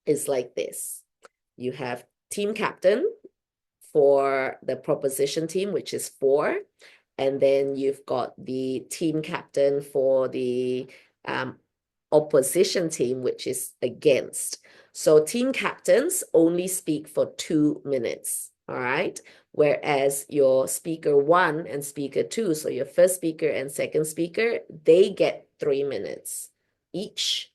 Speaker 3: is like this. You have team captain for the proposition team, which is 4. And then you've got the team captain for the opposition team, which is against. So team captains only speak for 2 minutes, all right? Whereas your speaker 1 and speaker 2, so your first speaker and second speaker, they get 3 minutes each.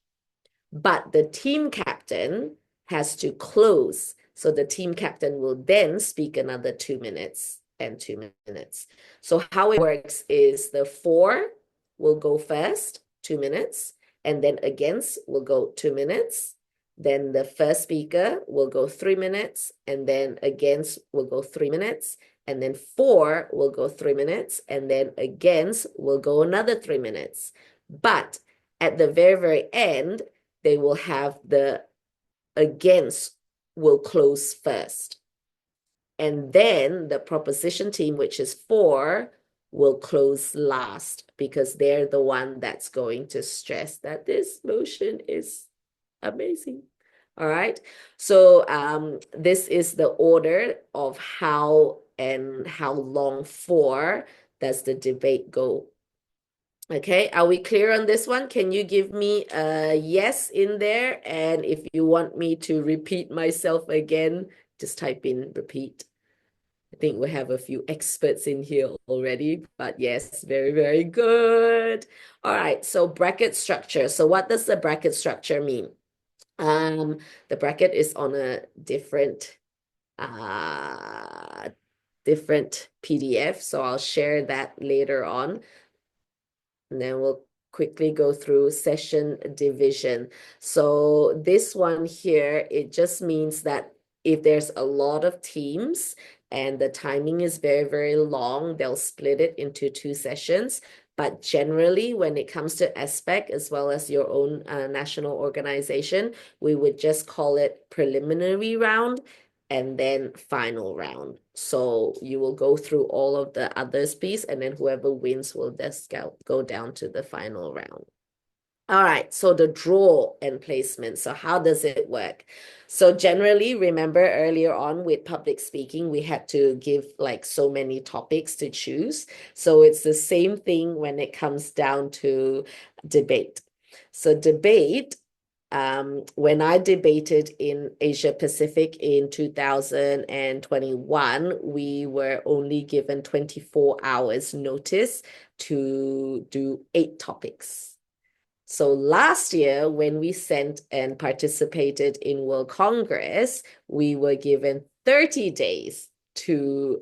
Speaker 3: But the team captain has to close. So the team captain will then speak another 2 minutes and 2 minutes. So how it works is the 4 will go first, 2 minutes, and then against will go 2 minutes. Then the first speaker will go 3 minutes, and then against will go 3 minutes, and then 4 will go 3 minutes, and then against will go another 3 minutes. But at the very, very end, they will have the against will close first. And then the proposition team, which is 4, will close last because they're the one that's going to stress that this motion is amazing. All right. So this is the order of how long for does the debate go. Okay, are we clear on this one? Can you give me a yes in there? And if you want me to repeat myself again, just type in repeat. I think we have a few experts in here already, but yes, very, very good. All right, so bracket structure. So what does the bracket structure mean? The bracket is on a different PDF, so I'll share that later on. And then we'll quickly go through session division. So this one here, it just means that if there's a lot of teams and the timing is very, very long, they'll split it into 2 sessions. But generally, when it comes to ASPEC, as well as your own national organization, we would just call it preliminary round and then final round. So you will go through all of the others piece, and then whoever wins will just go down to the final round. All right, so the draw and placement. So how does it work? So generally, remember earlier on with public speaking, we had to give like so many topics to choose. So it's the same thing when it comes down to debate. So debate, when I debated in Asia Pacific in 2021, we were only given 24 hours notice to do 8 topics. So last year, when we sent and participated in World Congress, we were given 30 days to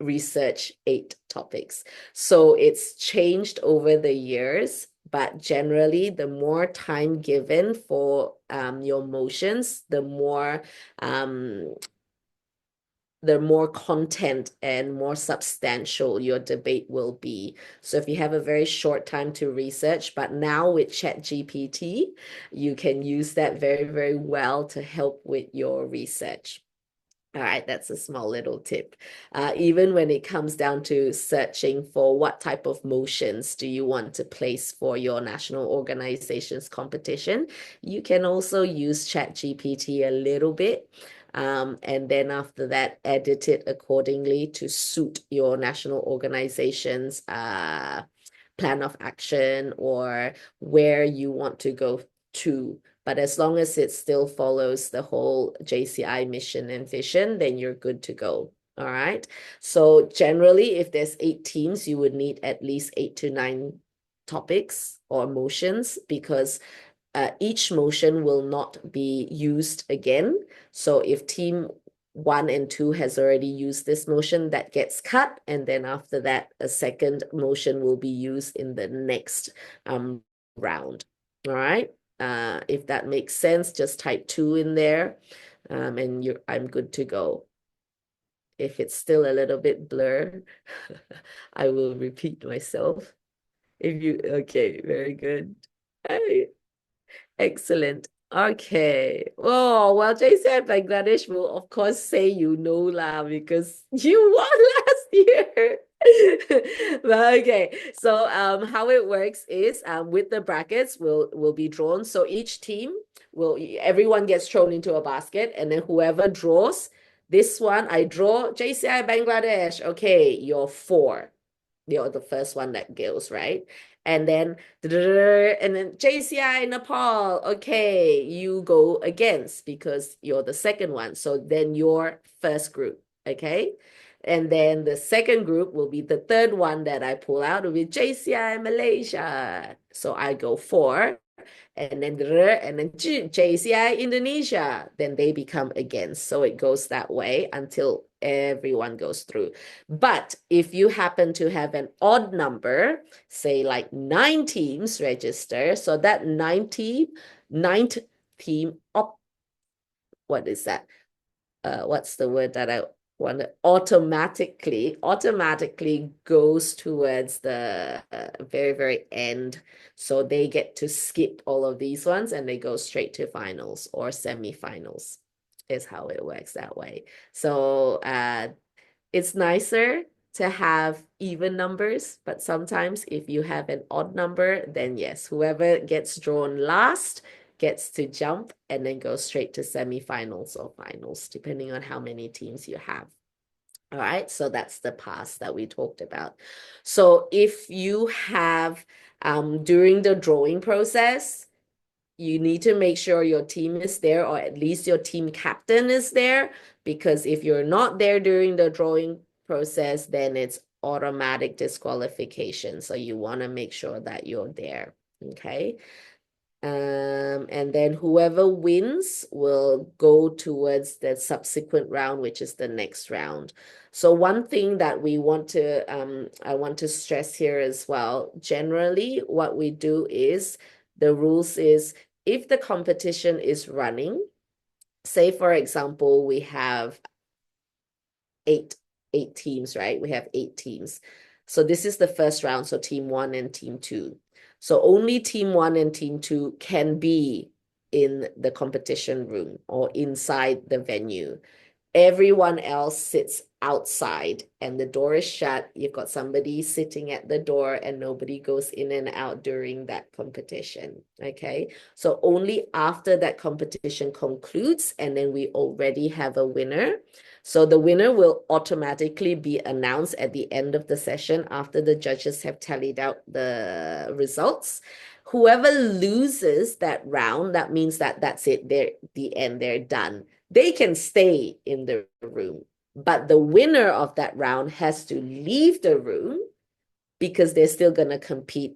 Speaker 3: research 8 topics. So it's changed over the years, but generally, the more time given for your motions, the more content and more substantial your debate will be. So if you have a very short time to research, but now with ChatGPT, you can use that very, very well to help with your research. All right, that's a small little tip. Even when it comes down to searching for what type of motions do you want to place for your national organization's competition, you can also use ChatGPT a little bit. And then after that, edit it accordingly to suit your national organization's plan of action or where you want to go to. But as long as it still follows the whole JCI mission and vision, then you're good to go. All right. So generally, if there's 8 teams, you would need at least 8 to 9 topics or motions, because each motion will not be used again. So if team 1 and 2 has already used this motion, that gets cut. And then after that, a second motion will be used in the next round. All right. If that makes sense, just type 2 in there, and I'm good to go. If it's still a little bit blur, I will repeat myself. Okay, very good. Excellent. Okay. Oh, well, JCI Bangladesh will of course say you know lah because you won last year. But okay. So how it works is with the brackets will be drawn. So each team everyone gets thrown into a basket, and then whoever draws this one, I draw JCI Bangladesh. Okay, you're 4. You're the first one that goes, right? And then JCI Nepal, okay, you go against because you're the second one. So then your first group, okay? And then the second group will be the third one that I pull out will be JCI Malaysia. So I go 4, and then JCI Indonesia, then they become against. So it goes that way until everyone goes through. But if you happen to have an odd number, say like 9 teams register, so that ninth team, what is that? What's the word that I want to automatically goes towards the very, very end. So they get to skip all of these ones and they go straight to finals or semifinals is how it works that way. So it's nicer to have even numbers, but sometimes if you have an odd number, then yes, whoever gets drawn last gets to jump and then go straight to semifinals or finals, depending on how many teams you have. All right, so that's the pass that we talked about. So if you have, during the drawing process, you need to make sure your team is there, or at least your team captain is there, because if you're not there during the drawing process, then it's automatic disqualification. So you want to make sure that you're there, okay? And then whoever wins will go towards the subsequent round, which is the next round. So one thing that we want to, I want to stress here as well, generally what we do is, the rules is, if the competition is running, say for example, we have eight teams, right? We have 8 teams. So this is the first round, so team 1 and team 2. So only team 1 and team 2 can be in the competition room or inside the venue. Everyone else sits outside and the door is shut. You've got somebody sitting at the door and nobody goes in and out during that competition. Okay, so only after that competition concludes, and then we already have a winner. So the winner will automatically be announced at the end of the session after the judges have tallied out the results. Whoever loses that round, that means that that's it, they're the end, they're done. They can stay in the room, but the winner of that round has to leave the room because they're still going to compete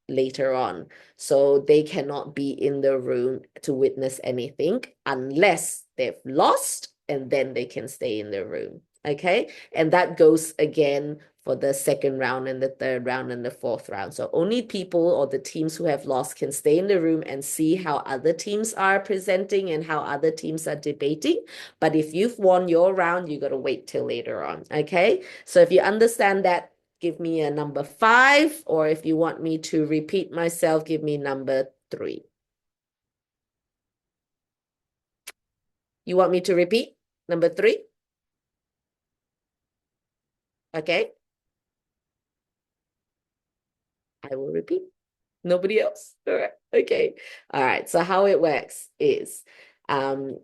Speaker 3: later on. So they cannot be in the room to witness anything unless they've lost, and then they can stay in the room. Okay, and that goes again for the second round and the third round and the fourth round. So only people or the teams who have lost can stay in the room and see how other teams are presenting and how other teams are debating. But if you've won your round, you got to wait till later on. Okay, so if you understand that, give me a number 5, or if you want me to repeat myself, give me number 3. You want me to repeat number 3? Okay. I will repeat. Nobody else? All right. Okay. All right. So how it works is the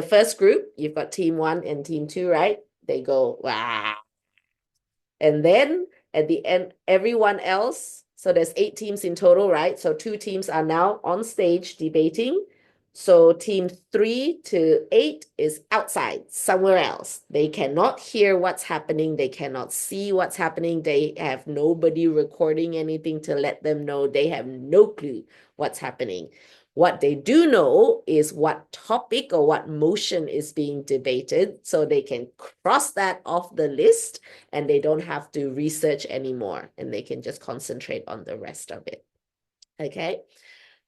Speaker 3: first group, you've got team 1 and team 2, right? They go, wow. And then at the end, everyone else, so there's 8 teams in total, right? So 2 teams are now on stage debating. So team 3 to 8 is outside, somewhere else. They cannot hear what's happening. They cannot see what's happening. They have nobody recording anything to let them know. They have no clue what's happening. What they do know is what topic or what motion is being debated, so they can cross that off the list and they don't have to research anymore, and they can just concentrate on the rest of it. Okay.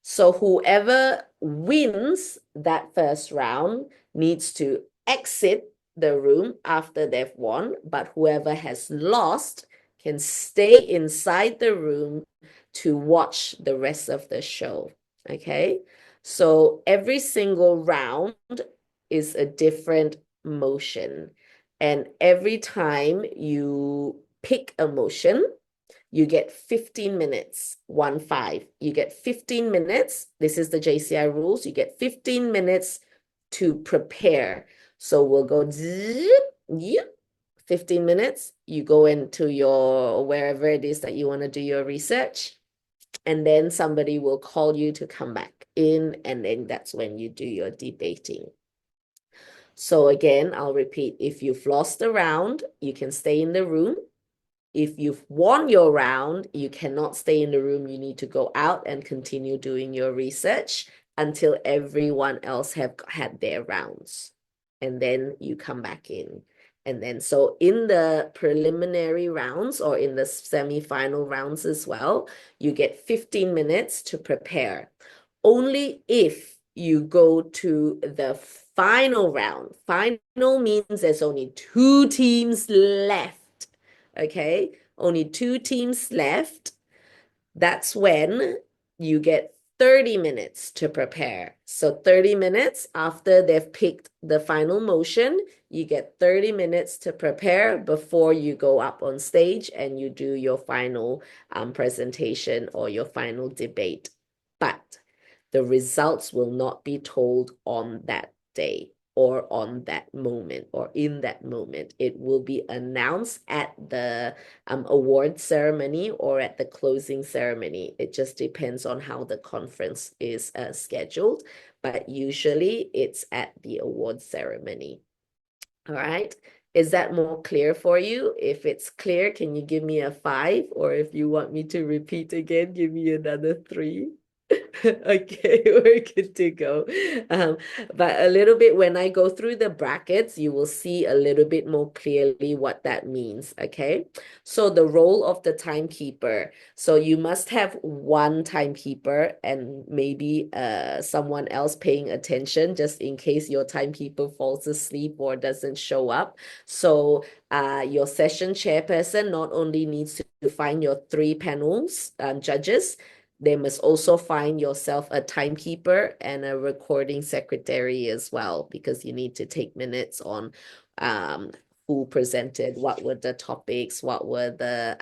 Speaker 3: So whoever wins that first round needs to exit the room after they've won, but whoever has lost can stay inside the room to watch the rest of the show. Okay, So every single round is a different motion. And every time you pick a motion, you get 15 minutes, 1-5. You get 15 minutes. This is the JCI rules. You get 15 minutes to prepare. So we'll go zip, yep, 15 minutes. You go into your wherever it is that you want to do your research. And then somebody will call you to come back in. And then that's when you do your debating. So again, I'll repeat, if you've lost a round, you can stay in the room. If you've won your round, you cannot stay in the room. You need to go out and continue doing your research until everyone else have had their rounds. And then you come back in. And then, so in the preliminary rounds or in the semi-final rounds as well, you get 15 minutes to prepare. Only if you go to the final round. Final means there's only 2 teams left. Okay, only 2 teams left. That's when you get 30 minutes to prepare. So 30 minutes after they've picked the final motion, you get 30 minutes to prepare before you go up on stage and you do your final presentation or your final debate. But the results will not be told on that day or on that moment or in that moment. It will be announced at the award ceremony or at the closing ceremony. It just depends on how the conference is scheduled, but usually it's at the award ceremony. All right. Is that more clear for you? If it's clear, can you give me a 5? Or if you want me to repeat again, give me another 3. Okay, we're good to go. But a little bit, when I go through the brackets, you will see a little bit more clearly what that means, okay? So the role of the timekeeper. So you must have one timekeeper and maybe someone else paying attention just in case your timekeeper falls asleep or doesn't show up. So your session chairperson not only needs to find your 3 panels, judges, they must also find yourself a timekeeper and a recording secretary as well, because you need to take minutes on who presented, what were the topics, what were the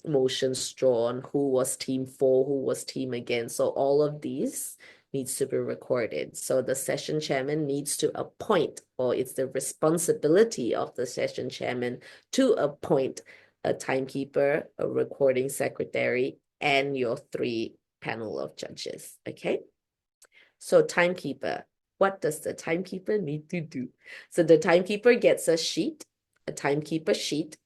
Speaker 3: motions drawn, who was team for, who was team against. So all of these needs to be recorded. So the session chairman needs to appoint, or it's the responsibility of the session chairman to appoint a timekeeper, a recording secretary, and your 3 panel of judges, okay? So timekeeper, what does the timekeeper need to do? So the timekeeper gets a sheet, a timekeeper sheet,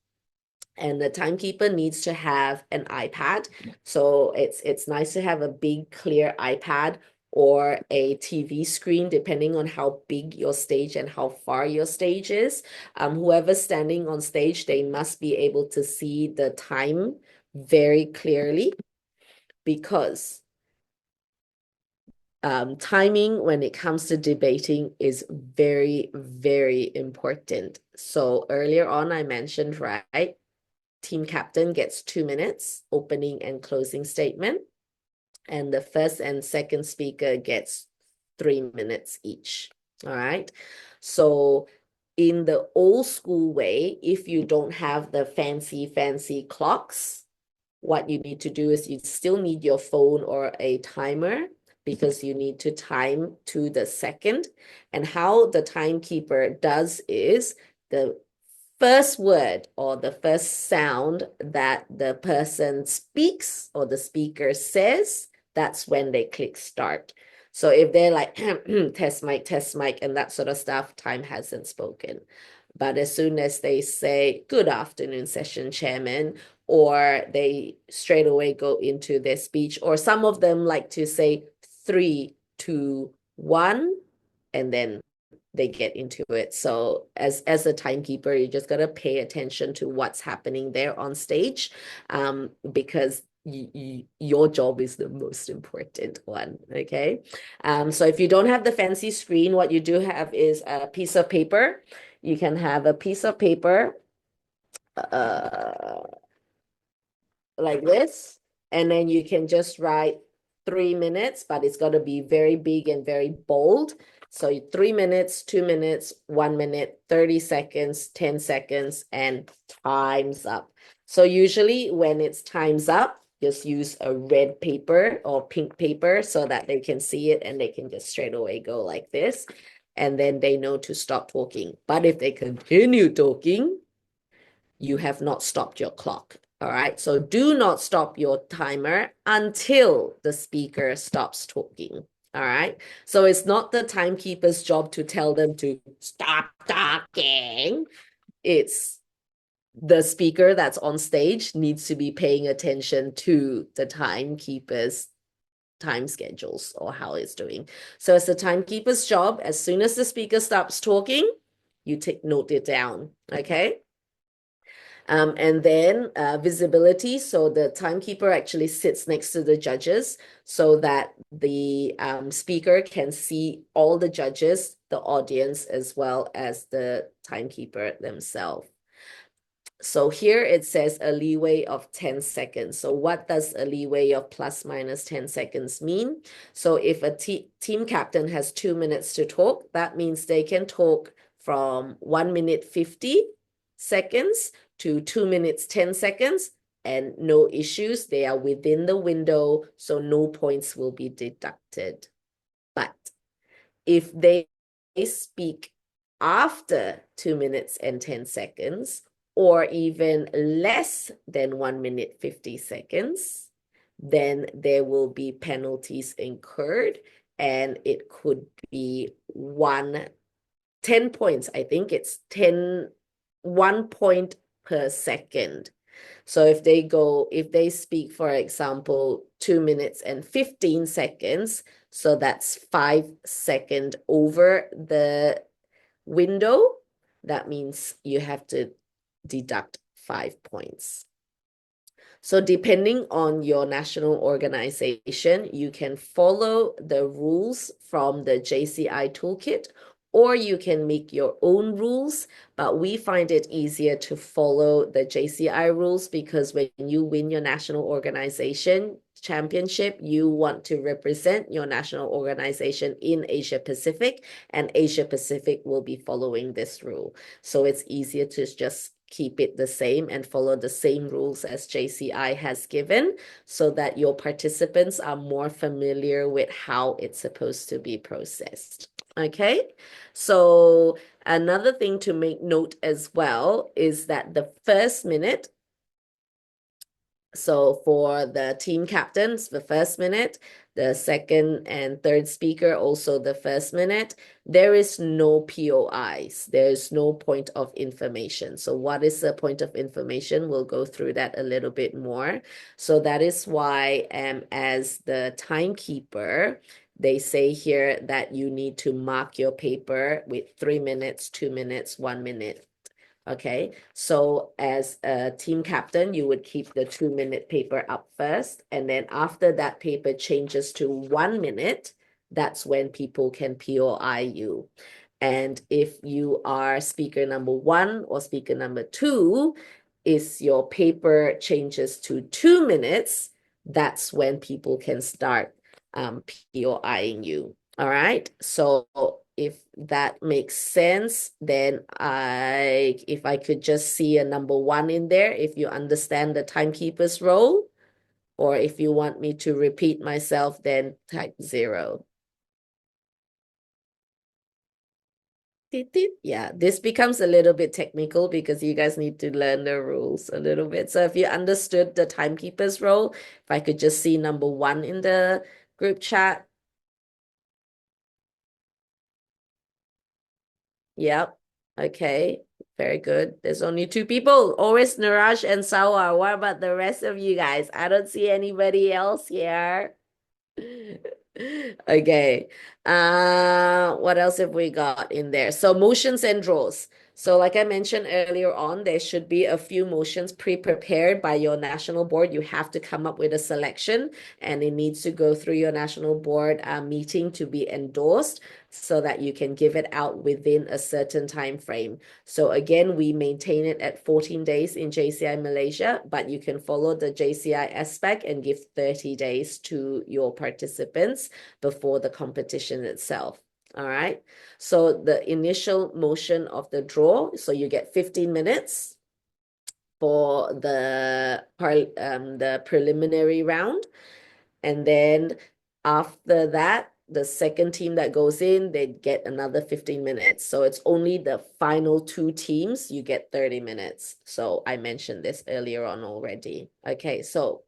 Speaker 3: and the timekeeper needs to have an iPad. So it's nice to have a big, clear iPad or a TV screen, depending on how big your stage and how far your stage is. Whoever's standing on stage, they must be able to see the time very clearly, because timing when it comes to debating is very, very important. So earlier on, I mentioned, right, team captain gets 2 minutes, opening and closing statement, and the first and second speaker gets 3 minutes each. All right. So in the old school way, if you don't have the fancy clocks, what you need to do is you still need your phone or a timer, because you need to time to the second. And how the timekeeper does is the first word or the first sound that the person speaks or the speaker says, that's when they click start. So if they're like test mic, and that sort of stuff, time hasn't spoken. But as soon as they say, good afternoon, session chairman, or they straight away go into their speech, or some of them like to say 3, 2, 1, and then they get into it. So as a timekeeper, you just got to pay attention to what's happening there on stage, because your job is the most important one, okay? So if you don't have the fancy screen, what you do have is a piece of paper. You can have a piece of paper like this, and then you can just write 3 minutes, but it's got to be very big and very bold. So 3 minutes, 2 minutes, 1 minute, 30 seconds, 10 seconds, and time's up. So usually when it's time's up, just use a red paper or pink paper so that they can see it and they can just straight away go like this. And then they know to stop talking. But if they continue talking, you have not stopped your clock. All right. So do not stop your timer until the speaker stops talking. All right. So it's not the timekeeper's job to tell them to stop talking. It's the speaker that's on stage needs to be paying attention to the timekeeper's time schedules or how it's doing. So it's the timekeeper's job. As soon as the speaker stops talking, you note it down. Okay. And then visibility. So the timekeeper actually sits next to the judges so that the speaker can see all the judges, the audience, as well as the timekeeper themselves. So here it says a leeway of 10 seconds. So what does a leeway of plus minus 10 seconds mean? So if a team captain has 2 minutes to talk, that means they can talk from 1 minute 50 seconds to 2 minutes 10 seconds and no issues. They are within the window, so no points will be deducted. But if they speak after 2 minutes and 10 seconds, or even less than 1 minute 50 seconds, then there will be penalties incurred, and it could be 10 points. I think it's 1 point per second. So if they speak, for example, 2 minutes and 15 seconds, so that's 5 seconds over the window, that means you have to deduct 5 points. So depending on your national organization, you can follow the rules from the JCI toolkit, or you can make your own rules, but we find it easier to follow the JCI rules because when you win your national organization championship, you want to represent your national organization in Asia Pacific, and Asia Pacific will be following this rule. So it's easier to just keep it the same and follow the same rules as JCI has given so that your participants are more familiar with how it's supposed to be processed. Okay, so another thing to make note as well is that the first minute, so for the team captains, the first minute, the second and third speaker, also the first minute, there is no POIs. There's no point of information. So what is the point of information? We'll go through that a little bit more. So that is why as the timekeeper, they say here that you need to mark your paper with 3 minutes, 2 minutes, 1 minute. Okay, so as a team captain, you would keep the 2 minute paper up first. And then after that paper changes to 1 minute, that's when people can POI you. And if you are speaker number 1 or speaker number 2, is your paper changes to 2 minutes, that's when people can start POIing you. All right, so if that makes sense, then if I could just see a number 1 in there, if you understand the timekeeper's role, or if you want me to repeat myself, then type 0. Yeah, this becomes a little bit technical because you guys need to learn the rules a little bit. So if you understood the timekeeper's role, if I could just see number 1 in the group chat. Yep. Okay. Very good. There's only 2 people. Always Niraj and Sawa. What about the rest of you guys? I don't see anybody else here. Okay. What else have we got in there? So motions and draws. So like I mentioned earlier on, there should be a few motions pre-prepared by your national board. You have to come up with a selection, and it needs to go through your national board meeting to be endorsed so that you can give it out within a certain time frame. So again, we maintain it at 14 days in JCI Malaysia, but you can follow the JCI SPEC and give 30 days to your participants before the competition itself. All right. So the initial motion of the draw, so you get 15 minutes for the preliminary round. And then after that, the second team that goes in, they get another 15 minutes. So it's only the final two teams, you get 30 minutes. So I mentioned this earlier on already. Okay, so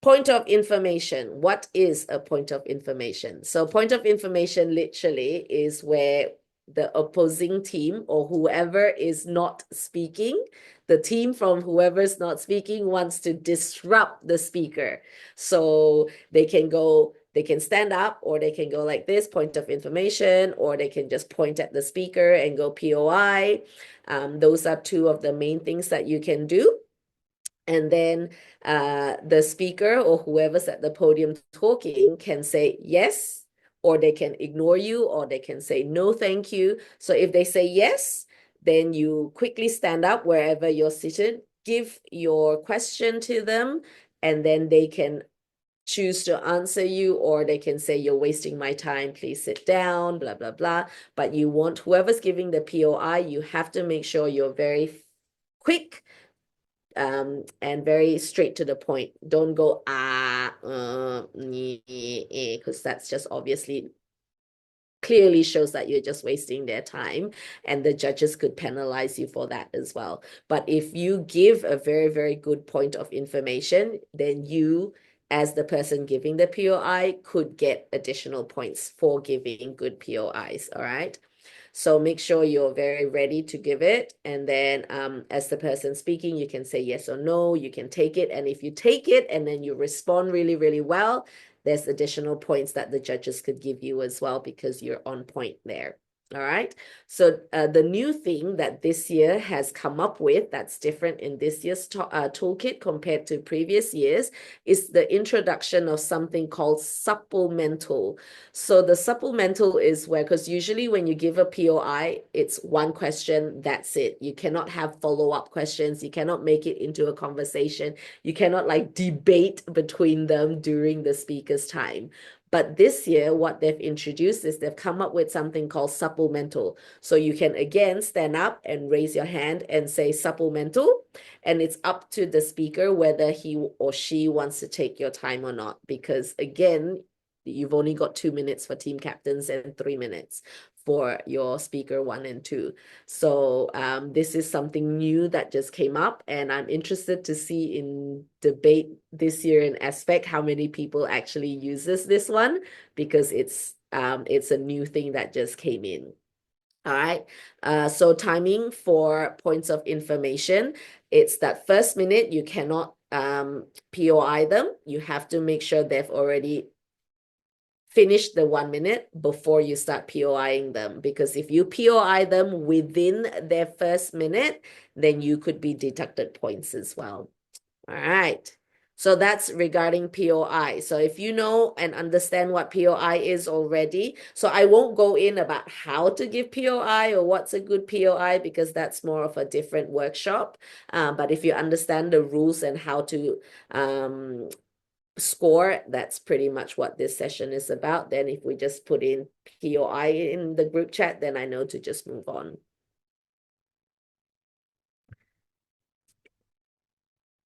Speaker 3: point of information. What is a point of information? So point of information literally is where the opposing team or whoever is not speaking, the team from whoever's not speaking wants to disrupt the speaker. So they can stand up, or they can go like this, point of information, or they can just point at the speaker and go POI. Those are two of the main things that you can do. And then the speaker or whoever's at the podium talking can say yes, or they can ignore you, or they can say no, thank you. So if they say yes, then you quickly stand up wherever you're seated, give your question to them, and then they can choose to answer you, or they can say, you're wasting my time, please sit down, blah, blah, blah. But you want whoever's giving the POI, you have to make sure you're very quick and very straight to the point. Don't go because that's just obviously clearly shows that you're just wasting their time, and the judges could penalize you for that as well. But if you give a very, very good point of information, then you, as the person giving the POI, could get additional points for giving good POIs, all right? So make sure you're very ready to give it. And then as the person speaking, you can say yes or no, you can take it. And if you take it and then you respond really, really well, there's additional points that the judges could give you as well because you're on point there. All right. So the new thing that this year has come up with that's different in this year's toolkit compared to previous years is the introduction of something called supplemental. So the supplemental is where, because usually when you give a POI, it's one question, that's it. You cannot have follow-up questions. You cannot make it into a conversation. You cannot like debate between them during the speaker's time. But this year, what they've introduced is they've come up with something called supplemental. So you can again stand up and raise your hand and say supplemental, and it's up to the speaker whether he or she wants to take your time or not. Because again, you've only got 2 minutes for team captains and 3 minutes for your speaker 1 and 2. So this is something new that just came up, and I'm interested to see in debate this year in SPEC how many people actually uses this one, because it's a new thing that just came in. All right. So timing for points of information, it's that first minute you cannot POI them. You have to make sure they've already finish the 1 minute before you start POIing them, because if you POI them within their first minute, then you could be deducted points as well. All right. So that's regarding POI. So if you know and understand what POI is already, so I won't go in about how to give POI or what's a good POI, because that's more of a different workshop. But if you understand the rules and how to score, that's pretty much what this session is about. Then if we just put in POI in the group chat, then I know to just move on.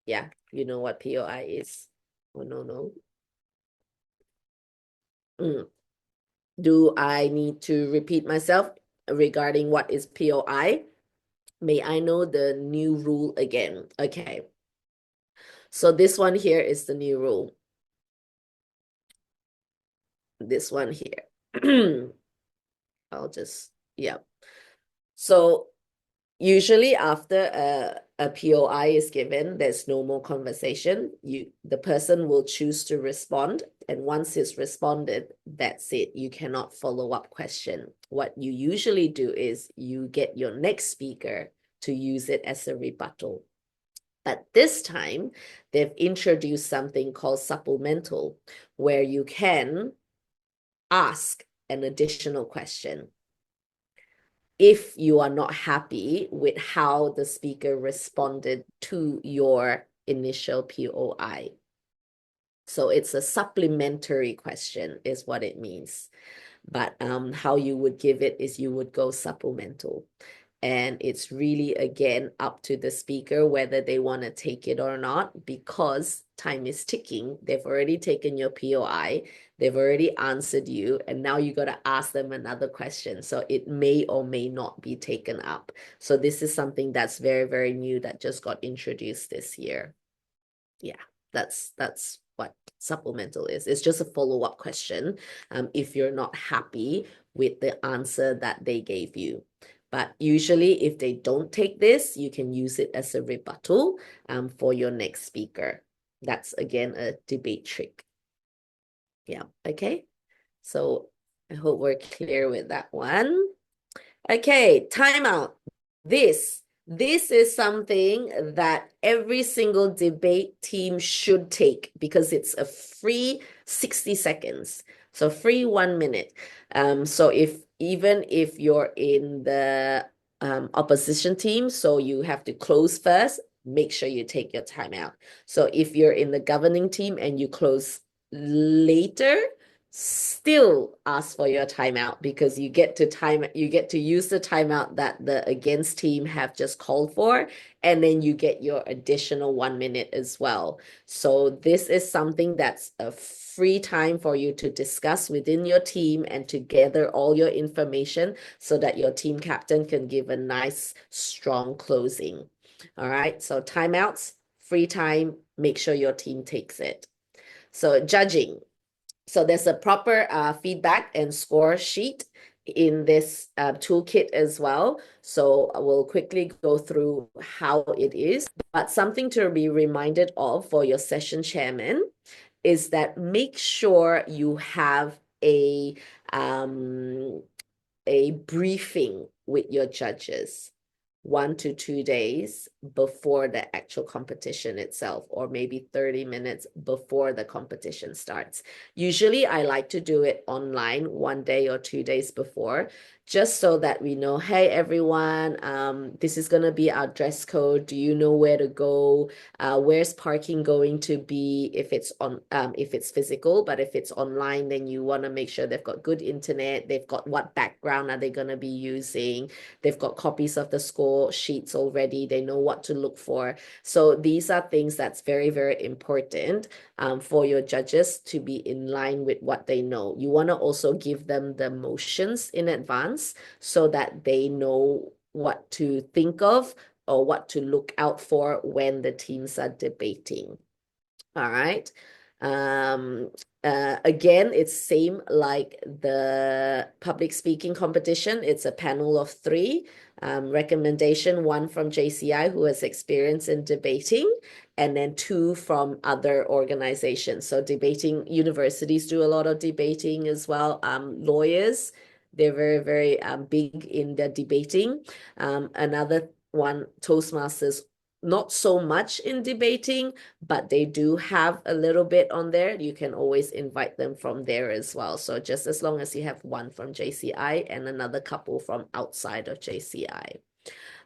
Speaker 3: Yeah, you know what POI is. Oh, no. Do I need to repeat myself regarding what is POI? May I know the new rule again? Okay. So this one here is the new rule. This one here. I'll just, yeah. So usually after a POI is given, there's no more conversation. The person will choose to respond and once it's responded, that's it. You cannot follow up question. What you usually do is you get your next speaker to use it as a rebuttal. But this time, they've introduced something called supplemental, where you can ask an additional question if you are not happy with how the speaker responded to your initial POI. So it's a supplementary question is what it means. But how you would give it is you would go supplemental. And it's really, again, up to the speaker whether they want to take it or not, because time is ticking. They've already taken your POI. They've already answered you. And now you got to ask them another question. So it may or may not be taken up. So this is something that's very, very new that just got introduced this year. Yeah, that's what supplemental is. It's just a follow-up question if you're not happy with the answer that they gave you. But usually if they don't take this, you can use it as a rebuttal for your next speaker. That's, again, a debate trick. Yeah, okay. So I hope we're clear with that one. Okay, timeout. This is something that every single debate team should take because it's a free 60 seconds. So free 1 minute. So even if you're in the opposition team, so you have to close first, make sure you take your time out. So if you're in the governing team and you close later, still ask for your timeout because you get to use the timeout that the against team have just called for, and then you get your additional 1 minute as well. So this is something that's a free time for you to discuss within your team and to gather all your information so that your team captain can give a nice strong closing. All right, so timeouts, free time, make sure your team takes it. So judging. So there's a proper feedback and score sheet in this toolkit as well. So we'll quickly go through how it is. But something to be reminded of for your session chairman is that make sure you have a briefing with your judges 1 to 2 days before the actual competition itself, or maybe 30 minutes before the competition starts. Usually I like to do it online 1 day or 2 days before, just so that we know, hey, everyone, this is going to be our dress code. Do you know where to go? Where's parking going to be if it's physical? But if it's online, then you want to make sure they've got good internet. They've got what background are they going to be using? They've got copies of the score sheets already. They know what to look for. So these are things that's very, very important for your judges to be in line with what they know. You want to also give them the motions in advance so that they know what to think of or what to look out for when the teams are debating. All right. Again, it's same like the public speaking competition. It's a panel of 3. Recommendation 1 from JCI who has experience in debating, and then 2 from other organizations. So debating, universities do a lot of debating as well. Lawyers, they're very, very big in their debating. Another one, Toastmasters, not so much in debating, but they do have a little bit on there. You can always invite them from there as well. So just as long as you have 1 from JCI and another couple from outside of JCI.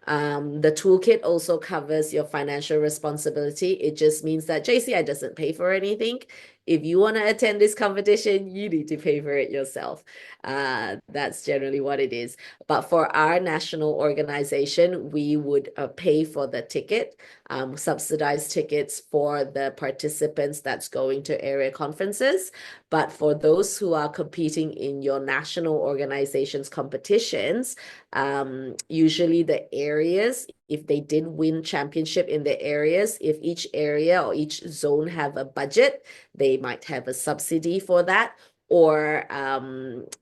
Speaker 3: The toolkit also covers your financial responsibility. It just means that JCI doesn't pay for anything. If you want to attend this competition, you need to pay for it yourself. That's generally what it is. But for our national organization, we would pay for the ticket, subsidized tickets for the participants that's going to area conferences. But for those who are competing in your national organization's competitions, usually the areas, if they did win championship in the areas, if each area or each zone have a budget, they might have a subsidy for that, or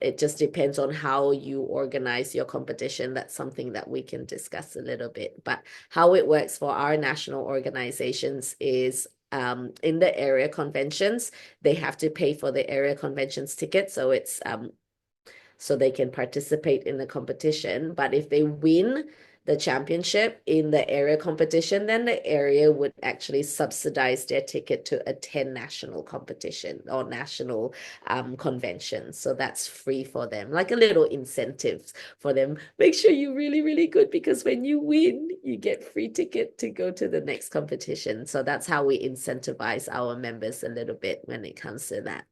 Speaker 3: it just depends on how you organize your competition. That's something that we can discuss a little bit. But how it works for our national organizations is in the area conventions, they have to pay for the area conventions ticket. So it's so they can participate in the competition. But if they win the championship in the area competition, then the area would actually subsidize their ticket to attend national competition or national convention. So that's free for them, like a little incentives for them. Make sure you're really, really good, because when you win, you get free ticket to go to the next competition. So that's how we incentivize our members a little bit when it comes to that.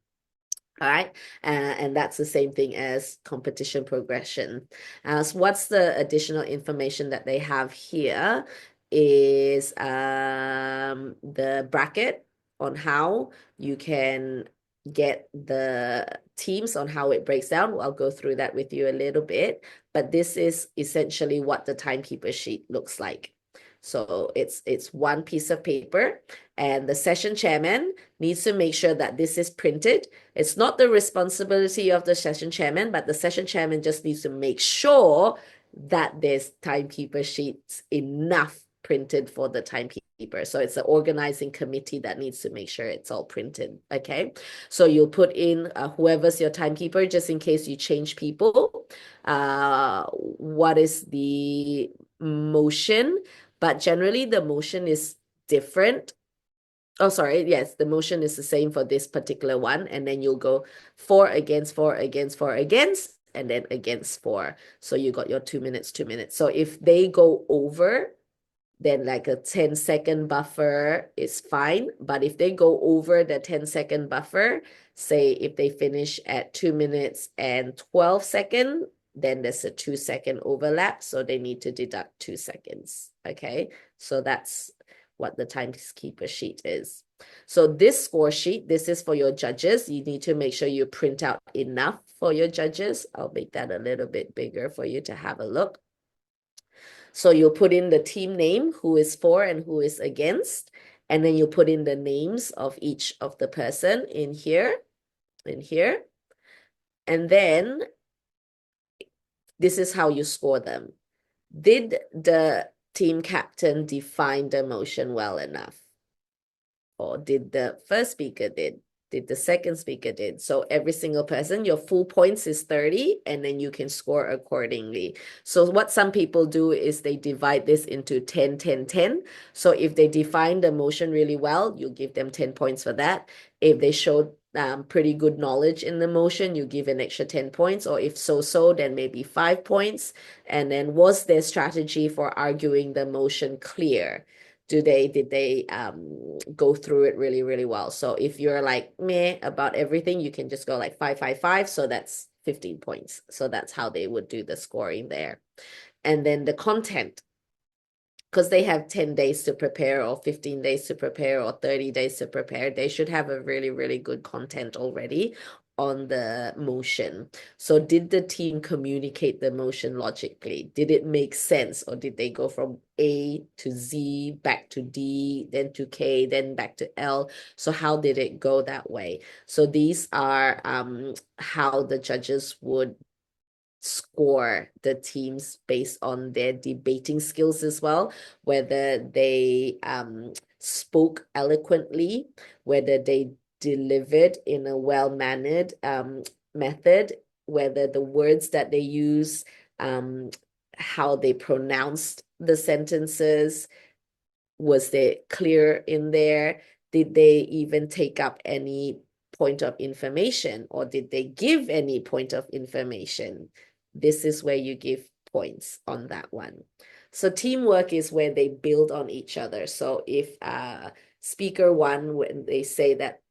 Speaker 3: All right, and that's the same thing as competition progression. So what's the additional information that they have here is the bracket on how you can get the teams, on how it breaks down. I'll go through that with you a little bit, but this is essentially what the timekeeper sheet looks like. So it's one piece of paper, and the session chairman needs to make sure that this is printed. It's not the responsibility of the session chairman, but the session chairman just needs to make sure that there's timekeeper sheets enough printed for the timekeeper. So it's the organizing committee that needs to make sure it's all printed. Okay, so you'll put in whoever's your timekeeper, just in case you change people. What is the motion? But generally the motion is different. Oh, sorry. Yes, the motion is the same for this particular one. And then you'll go for, against, and then against for. So you got your 2 minutes, 2 minutes. So if they go over, then like a 10-second buffer is fine. But if they go over the 10-second buffer, say if they finish at 2 minutes and 12 seconds, then there's a 2-second overlap. So they need to deduct 2 seconds. Okay, so that's what the timekeeper sheet is. So this score sheet, this is for your judges. You need to make sure you print out enough for your judges. I'll make that a little bit bigger for you to have a look. So you'll put in the team name, who is for and who is against, and then you put in the names of each of the person in here, and then this is how you score them. Did the team captain define the motion well enough? Or did the first speaker did the second speaker did? So every single person, your full points is 30, and then you can score accordingly. So what some people do is they divide this into 10, 10, 10. So if they define the motion really well, you give them 10 points for that. If they showed pretty good knowledge in the motion, you give an extra 10 points, or if so, then maybe 5 points. And then, was their strategy for arguing the motion clear? Did they go through it really, really well? So if you're like meh about everything, you can just go like 5, 5, 5. So that's 15 points. So that's how they would do the scoring there. And then the content, because they have 10 days to prepare, or 15 days to prepare, or 30 days to prepare, they should have a really, really good content already on the motion. So did the team communicate the motion logically? Did it make sense? Or did they go from A to Z, back to D, then to K, then back to L? So how did it go that way? So these are how the judges would score the teams based on their debating skills as well, whether they spoke eloquently, whether they delivered in a well-mannered method, whether the words that they use, how they pronounced the sentences, was they clear in there? Did they even take up any point of information, or did they give any point of information? This is where you give points on that one. So teamwork is where they build on each other. So if speaker one, when they say that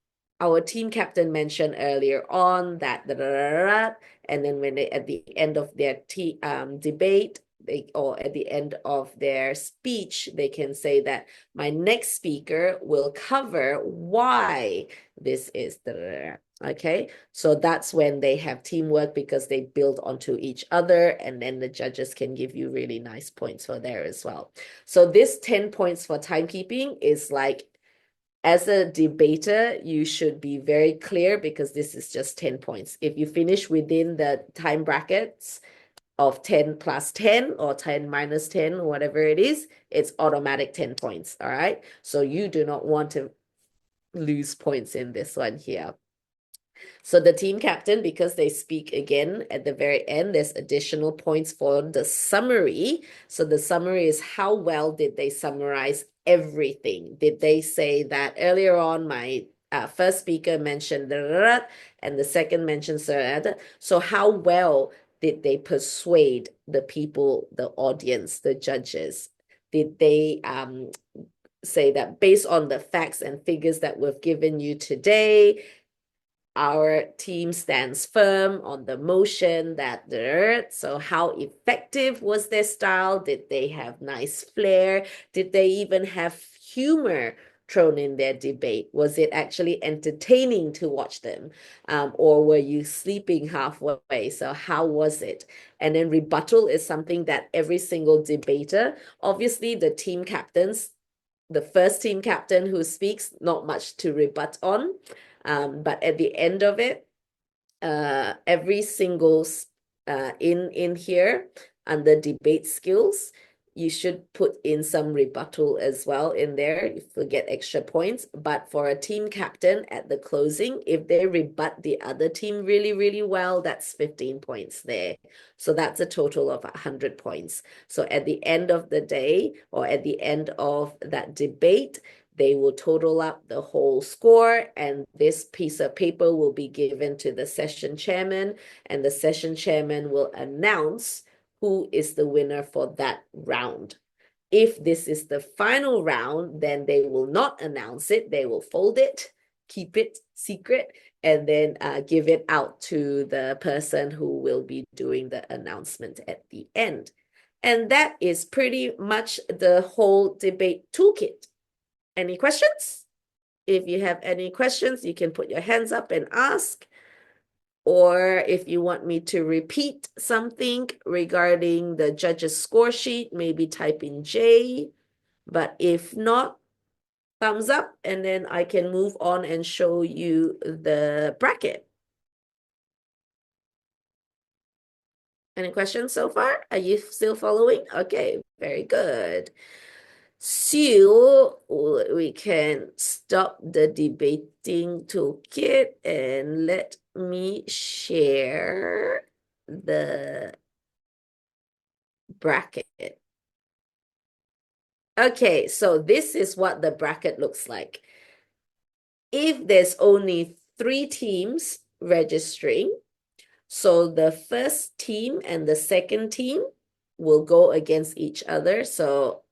Speaker 3: our team captain mentioned earlier on that, and then when they, at the end of their debate, or at the end of their speech, they can say that my next speaker will cover why this is okay. So that's when they have teamwork, because they build onto each other, and then the judges can give you really nice points for there as well. So this 10 points for timekeeping is like, as a debater, you should be very clear, because this is just 10 points. If you finish within the time brackets of 10 plus 10 or 10 minus 10, whatever it is, it's automatic 10 points. All right. So you do not want to lose points in this one here. So the team captain, because they speak again at the very end, there's additional points for the summary. So the summary is how well did they summarize everything? Did they say that earlier on my first speaker mentioned and the second mentioned so how well did they persuade the people, the audience, the judges? Did they say that based on the facts and figures that we've given you today, our team stands firm on the motion that so how effective was their style? Did they have nice flair? Did they even have humor thrown in their debate? Was it actually entertaining to watch them? Or were you sleeping halfway? So how was it? And then rebuttal is something that every single debater, obviously the team captains, the first team captain who speaks, not much to rebut on. But at the end of it, every single in here under debate skills, you should put in some rebuttal as well in there if you get extra points. But for a team captain at the closing, if they rebut the other team really, really well, that's 15 points there. So that's a total of 100 points. So at the end of the day, or at the end of that debate, they will total up the whole score, and this piece of paper will be given to the session chairman, and the session chairman will announce who is the winner for that round. If this is the final round, then they will not announce it. They will fold it, keep it secret, and then give it out to the person who will be doing the announcement at the end. And that is pretty much the whole debate toolkit. Any questions? If you have any questions, you can put your hands up and ask. Or if you want me to repeat something regarding the judge's score sheet, maybe type in J. But if not, thumbs up, and then I can move on and show you the bracket. Any questions so far? Are you still following? Okay, very good. So we can stop the debating toolkit and let me share the bracket. Okay, so this is what the bracket looks like. If there's only 3 teams registering, so the first team and the second team will go against each other. So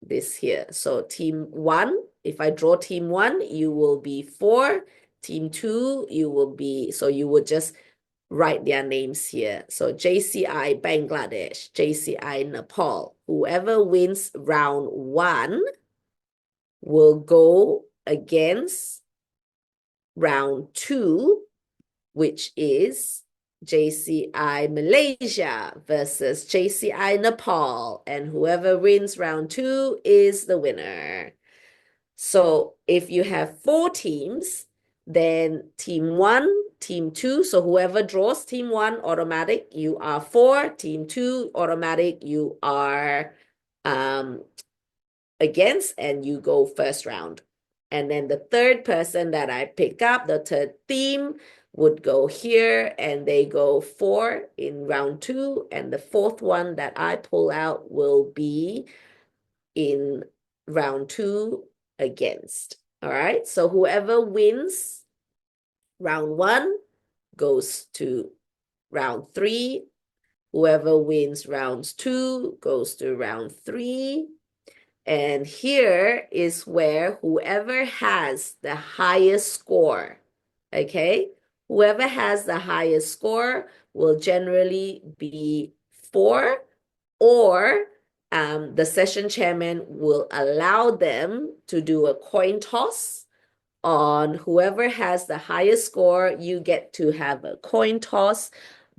Speaker 3: this here. So team 1, if I draw team 1, you will be 4. Team 2, you will be, so you would just write their names here. So JCI Bangladesh, JCI Nepal. Whoever wins round 1 will go against round 2, which is JCI Malaysia versus JCI Nepal, and whoever wins round 2 is the winner. So if you have 4 teams, then team 1, team 2, so whoever draws team 1, automatic, you are 4, team 2, automatic, you are against, and you go first round. And then the third person that I pick up, the third team, would go here, and they go 4 in round 2, and the fourth one that I pull out will be in round 2 against. All right, so whoever wins round 1 goes to round 3. Whoever wins rounds 2 goes to round 3. And here is where whoever has the highest score, okay? Whoever has the highest score will generally be 4, or the session chairman will allow them to do a coin toss on whoever has the highest score. You get to have a coin toss.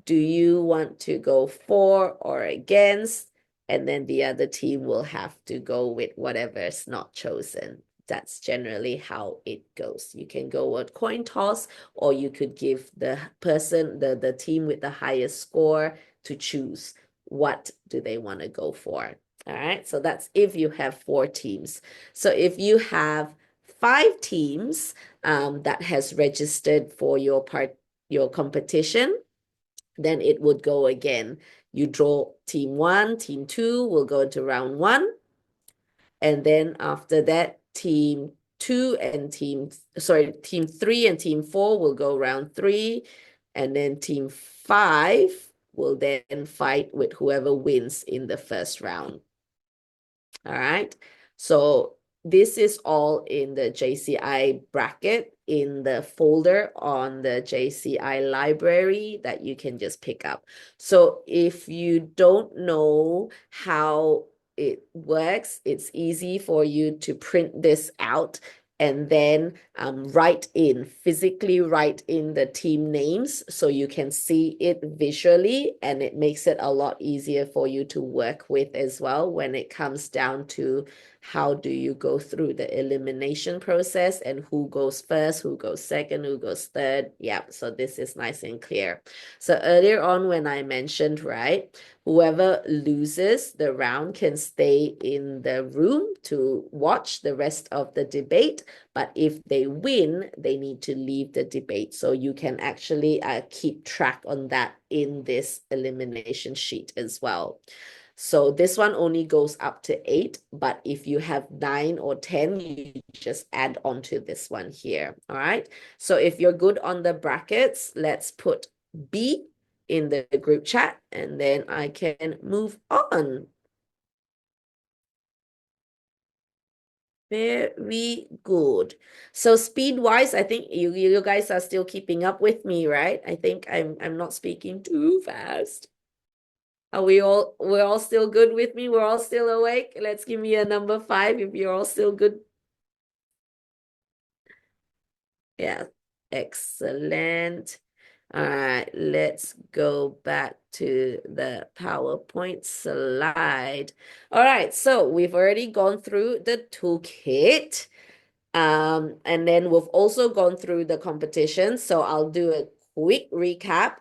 Speaker 3: Do you want to go for or against? And then the other team will have to go with whatever is not chosen. That's generally how it goes. You can go with coin toss, or you could give the person, the team with the highest score to choose what do they want to go for. All right, so that's if you have 4 teams. So if you have 5 teams that has registered for your competition, then it would go again. You draw team 1, team 2 will go into round 1. And then after that, team 3 and team 4 will go round 3. And then team 5 will then fight with whoever wins in the first round. All right. So this is all in the JCI bracket in the folder on the JCI library that you can just pick up. So if you don't know how it works, it's easy for you to print this out and then physically write in the team names so you can see it visually, and it makes it a lot easier for you to work with as well when it comes down to how do you go through the elimination process and who goes first, who goes second, who goes third. Yeah, so this is nice and clear. So earlier on when I mentioned, right, whoever loses the round can stay in the room to watch the rest of the debate. But if they win, they need to leave the debate. So you can actually keep track on that in this elimination sheet as well. So this one only goes up to 8, but if you have 9 or 10, you just add on to this one here. All right. So if you're good on the brackets, let's put B in the group chat, and then I can move on. Very good. So speed-wise, I think you guys are still keeping up with me, right? I think I'm not speaking too fast. Are we're all still good with me? We're all still awake? Let's give me a number 5 if you're all still good. Yeah, excellent. All right, let's go back to the PowerPoint slide. All right, so we've already gone through the toolkit. And then we've also gone through the competition. So I'll do a quick recap.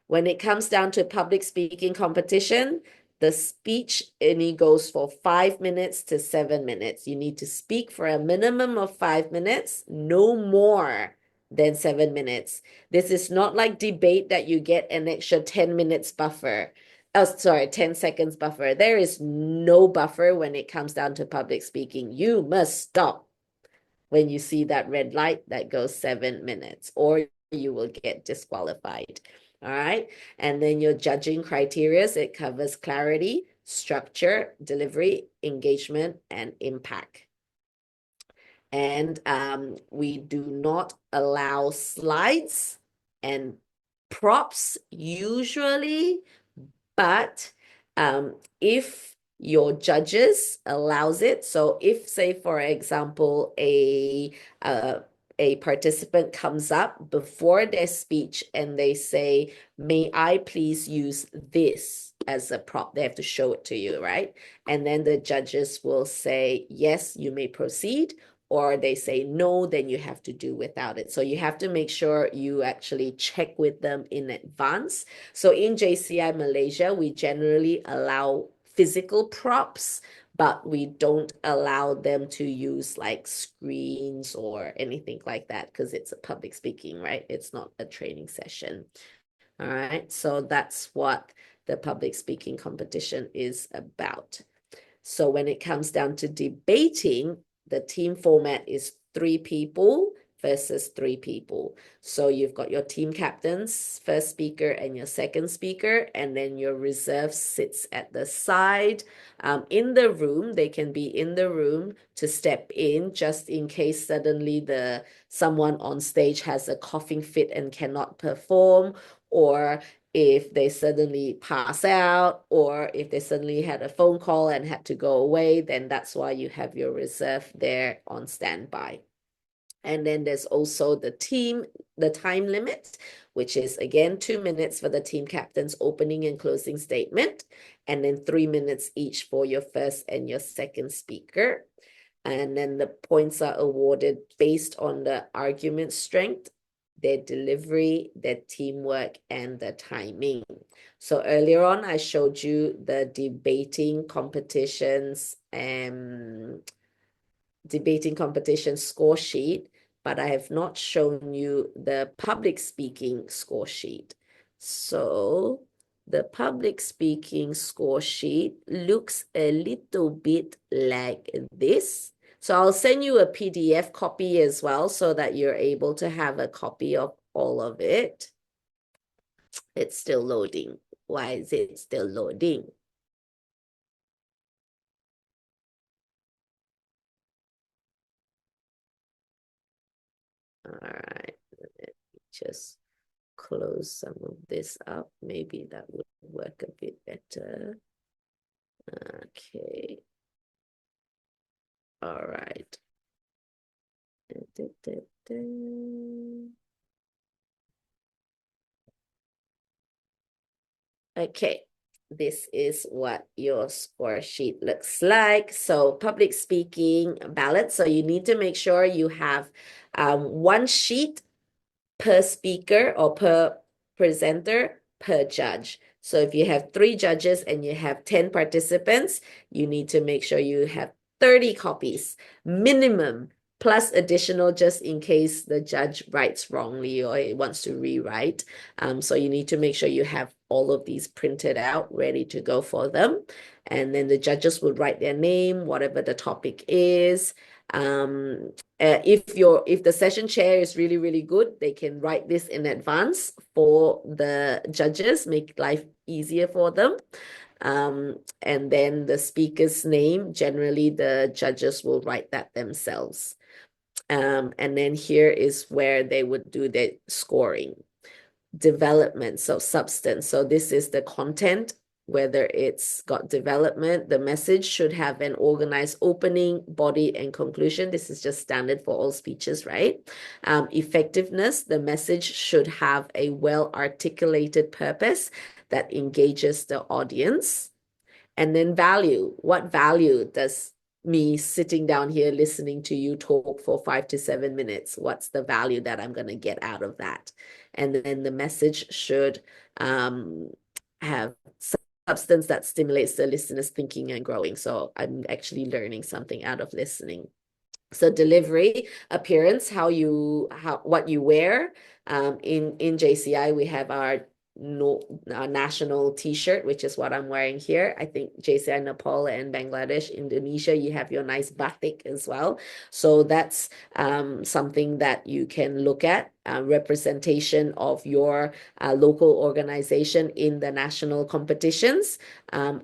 Speaker 3: When it comes down to public speaking competition, the speech only goes for 5 minutes to 7 minutes. You need to speak for a minimum of 5 minutes, no more than 7 minutes. This is not like debate that you get an extra 10 minutes buffer. Oh, sorry, 10 seconds buffer. There is no buffer when it comes down to public speaking. You must stop when you see that red light that goes 7 minutes, or you will get disqualified. All right. And then your judging criteria, it covers clarity, structure, delivery, engagement, and impact. And we do not allow slides and props usually, but if your judges allows it, so if, say, for example, a participant comes up before their speech and they say, may I please use this as a prop, they have to show it to you, right? And then the judges will say, yes, you may proceed, or they say no, then you have to do without it. So you have to make sure you actually check with them in advance. So in JCI Malaysia, we generally allow physical props, but we don't allow them to use like screens or anything like that because it's a public speaking, right? It's not a training session. All right, so that's what the public speaking competition is about. So when it comes down to debating, the team format is 3 people versus 3 people. So you've got your team captains, first speaker and your second speaker, and then your reserve sits at the side. In the room, they can be in the room to step in just in case suddenly someone on stage has a coughing fit and cannot perform, or if they suddenly pass out, or if they suddenly had a phone call and had to go away, then that's why you have your reserve there on standby. And then there's also the time limit, which is again 2 minutes for the team captain's opening and closing statement, and then 3 minutes each for your first and your second speaker. And then the points are awarded based on the argument strength, their delivery, their teamwork, and the timing. So earlier on, I showed you the debating competitions debating competition score sheet, but I have not shown you the public speaking score sheet. So the public speaking score sheet looks a little bit like this. So I'll send you a PDF copy as well so that you're able to have a copy of all of it. It's still loading. Why is it still loading? All right, let me just close some of this up. Maybe that would work a bit better. Okay. All right. Okay, this is what your score sheet looks like. So public speaking ballot. So you need to make sure you have one sheet per speaker or per presenter per judge. So if you have 3 judges and you have 10 participants, you need to make sure you have 30 copies minimum, plus additional just in case the judge writes wrongly or he wants to rewrite. So you need to make sure you have all of these printed out, ready to go for them. And then the judges will write their name, whatever the topic is. If the session chair is really, really good, they can write this in advance for the judges, make life easier for them. And then the speaker's name, generally the judges will write that themselves. And then here is where they would do the scoring. Development, so substance. So this is the content, whether it's got development, the message should have an organized opening, body, and conclusion. This is just standard for all speeches, right? Effectiveness, the message should have a well-articulated purpose that engages the audience. And then value, what value does me sitting down here listening to you talk for 5 to 7 minutes, what's the value that I'm going to get out of that? And then the message should have substance that stimulates the listener's thinking and growing. So I'm actually learning something out of listening. So delivery, appearance, what you wear. In JCI, we have our national t-shirt, which is what I'm wearing here. I think JCI Nepal and Bangladesh, Indonesia, you have your nice batik as well. So that's something that you can look at, representation of your local organization in the national competitions,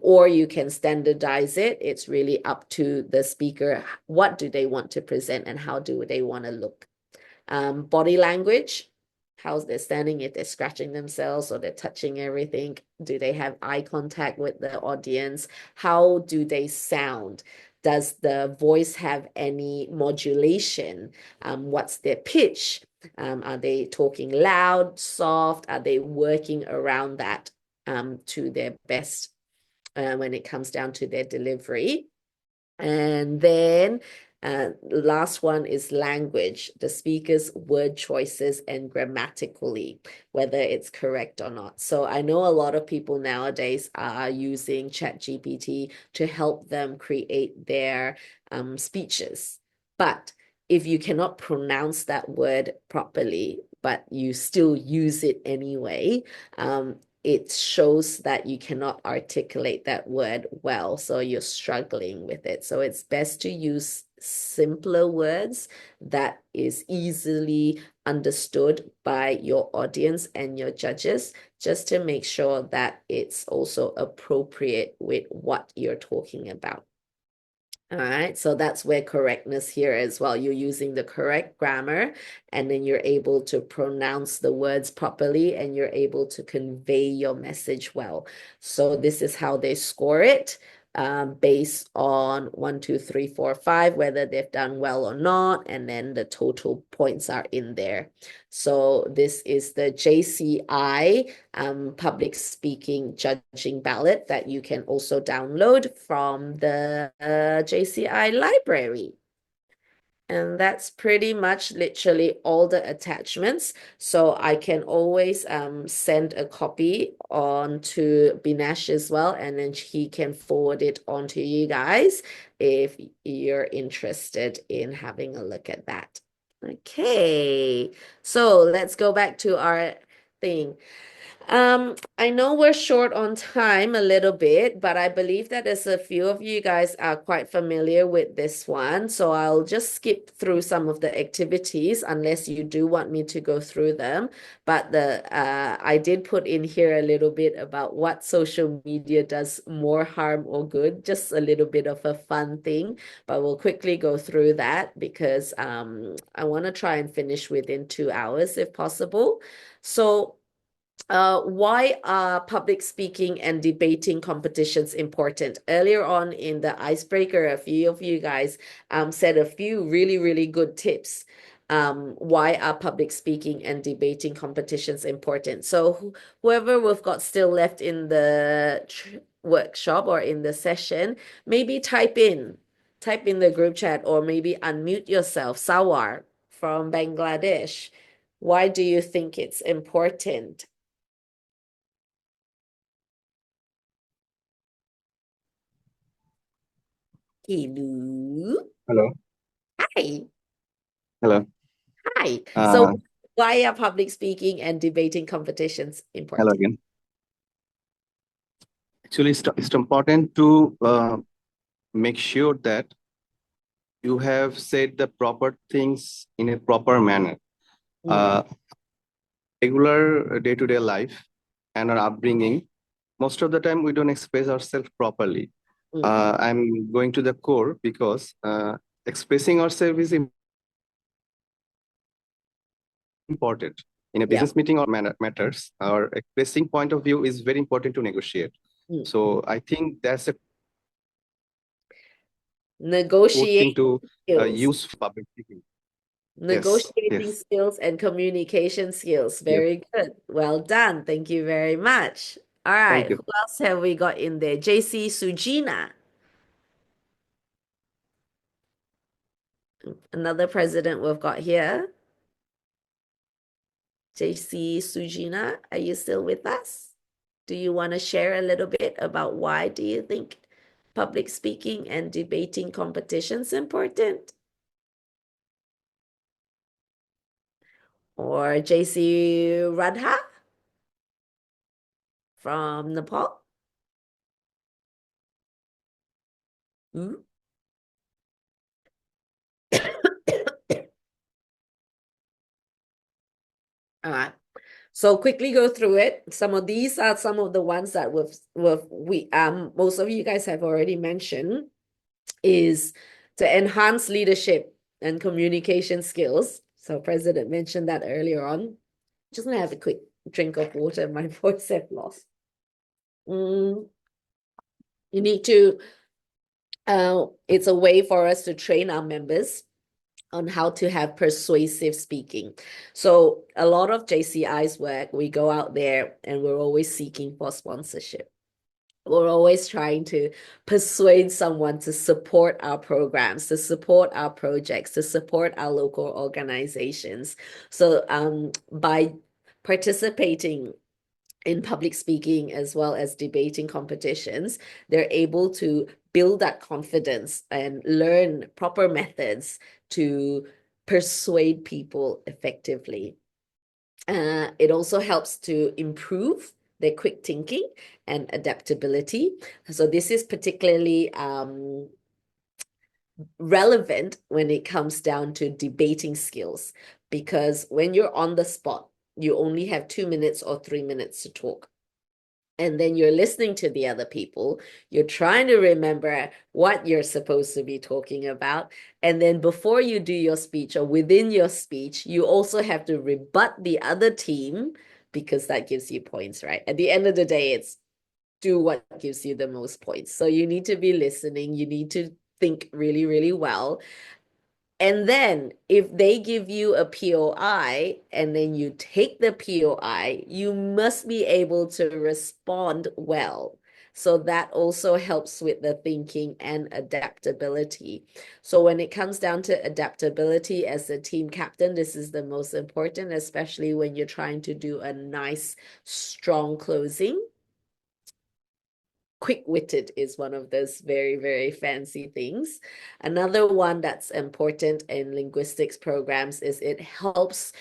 Speaker 3: or you can standardize it. It's really up to the speaker. What do they want to present and how do they want to look? Body language, how they're standing, if they're scratching themselves or they're touching everything. Do they have eye contact with the audience? How do they sound? Does the voice have any modulation? What's their pitch? Are they talking loud, soft? Are they working around that to their best when it comes down to their delivery? And then last one is language, the speaker's word choices and grammatically, whether it's correct or not. So I know a lot of people nowadays are using ChatGPT to help them create their speeches. But if you cannot pronounce that word properly, but you still use it anyway, it shows that you cannot articulate that word well, so you're struggling with it. So it's best to use simpler words that is easily understood by your audience and your judges, just to make sure that it's also appropriate with what you're talking about. All right, so that's where correctness here as well. You're using the correct grammar, and then you're able to pronounce the words properly, and you're able to convey your message well. So this is how they score it, based on 1, 2, 3, 4, 5, whether they've done well or not, and then the total points are in there. So this is the JCI public speaking judging ballot that you can also download from the JCI library. And that's pretty much literally all the attachments. So I can always send a copy on to Binesh as well, and then he can forward it on to you guys if you're interested in having a look at that. Okay, so let's go back to our thing. I know we're short on time a little bit, but I believe that there's a few of you guys are quite familiar with this one. So I'll just skip through some of the activities unless you do want me to go through them. But I did put in here a little bit about what social media does more harm or good, just a little bit of a fun thing. But we'll quickly go through that because I want to try and finish within 2 hours if possible. So why are public speaking and debating competitions important? Earlier on in the icebreaker, a few of you guys said a few really, really good tips. Why are public speaking and debating competitions important? So whoever we've got still left in the workshop or in the session, maybe type in the group chat or maybe unmute yourself. Sawar from Bangladesh. Why do you think it's important? Hello.
Speaker 6: Hello.
Speaker 3: Hi.
Speaker 6: Hello.
Speaker 3: Hi.
Speaker 6: Uh,
Speaker 3: So why are public speaking and debating competitions
Speaker 6: hello
Speaker 3: important?
Speaker 6: again. Actually, it's important to make sure that you have said the proper things in a proper manner. Regular day-to-day life and our upbringing, most of the time we don't express ourselves properly. I'm going to the core because expressing ourselves is important. In a business meeting or matters, our expressing point of view is very important to negotiate. So I think that's a
Speaker 3: Negotiating
Speaker 6: good thing to
Speaker 3: skills.
Speaker 6: use for public speaking.
Speaker 3: Negotiating skills and communication skills. Very good. Well done. Thank you very much. All right. Who else have we got in there? JC Sujina. Another president we've got here. JC Sujina, are you still with us? Do you want to share a little bit about why do you think public speaking and debating competitions important? Or JC Radha from Nepal? Hmm? All right. So quickly go through it. Some of these are some of the ones that most of you guys have already mentioned is to enhance leadership and communication skills. So President mentioned that earlier on. Just gonna have a quick drink of water. My voice have lost. You need to, it's a way for us to train our members on how to have persuasive speaking. So a lot of JCI's work, we go out there and we're always seeking for sponsorship. We're always trying to persuade someone to support our programs, to support our projects, to support our local organizations. So by participating in public speaking as well as debating competitions, they're able to build that confidence and learn proper methods to persuade people effectively. It also helps to improve their quick thinking and adaptability. So this is particularly relevant when it comes down to debating skills, because when you're on the spot, you only have 2 minutes or 3 minutes to talk. And then you're listening to the other people. You're trying to remember what you're supposed to be talking about. And then before you do your speech or within your speech, you also have to rebut the other team because that gives you points, right? At the end of the day, it's do what gives you the most points. So you need to be listening. You need to think really, really well. And then if they give you a POI and then you take the POI, you must be able to respond well. So that also helps with the thinking and adaptability. So when it comes down to adaptability as a team captain, this is the most important, especially when you're trying to do a nice, strong closing. Quick-witted is one of those very, very fancy things. Another one that's important in linguistics programs is it helps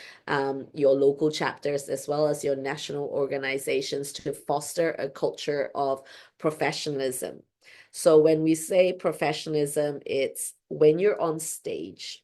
Speaker 3: your local chapters as well as your national organizations to foster a culture of professionalism. So when we say professionalism, it's when you're on stage,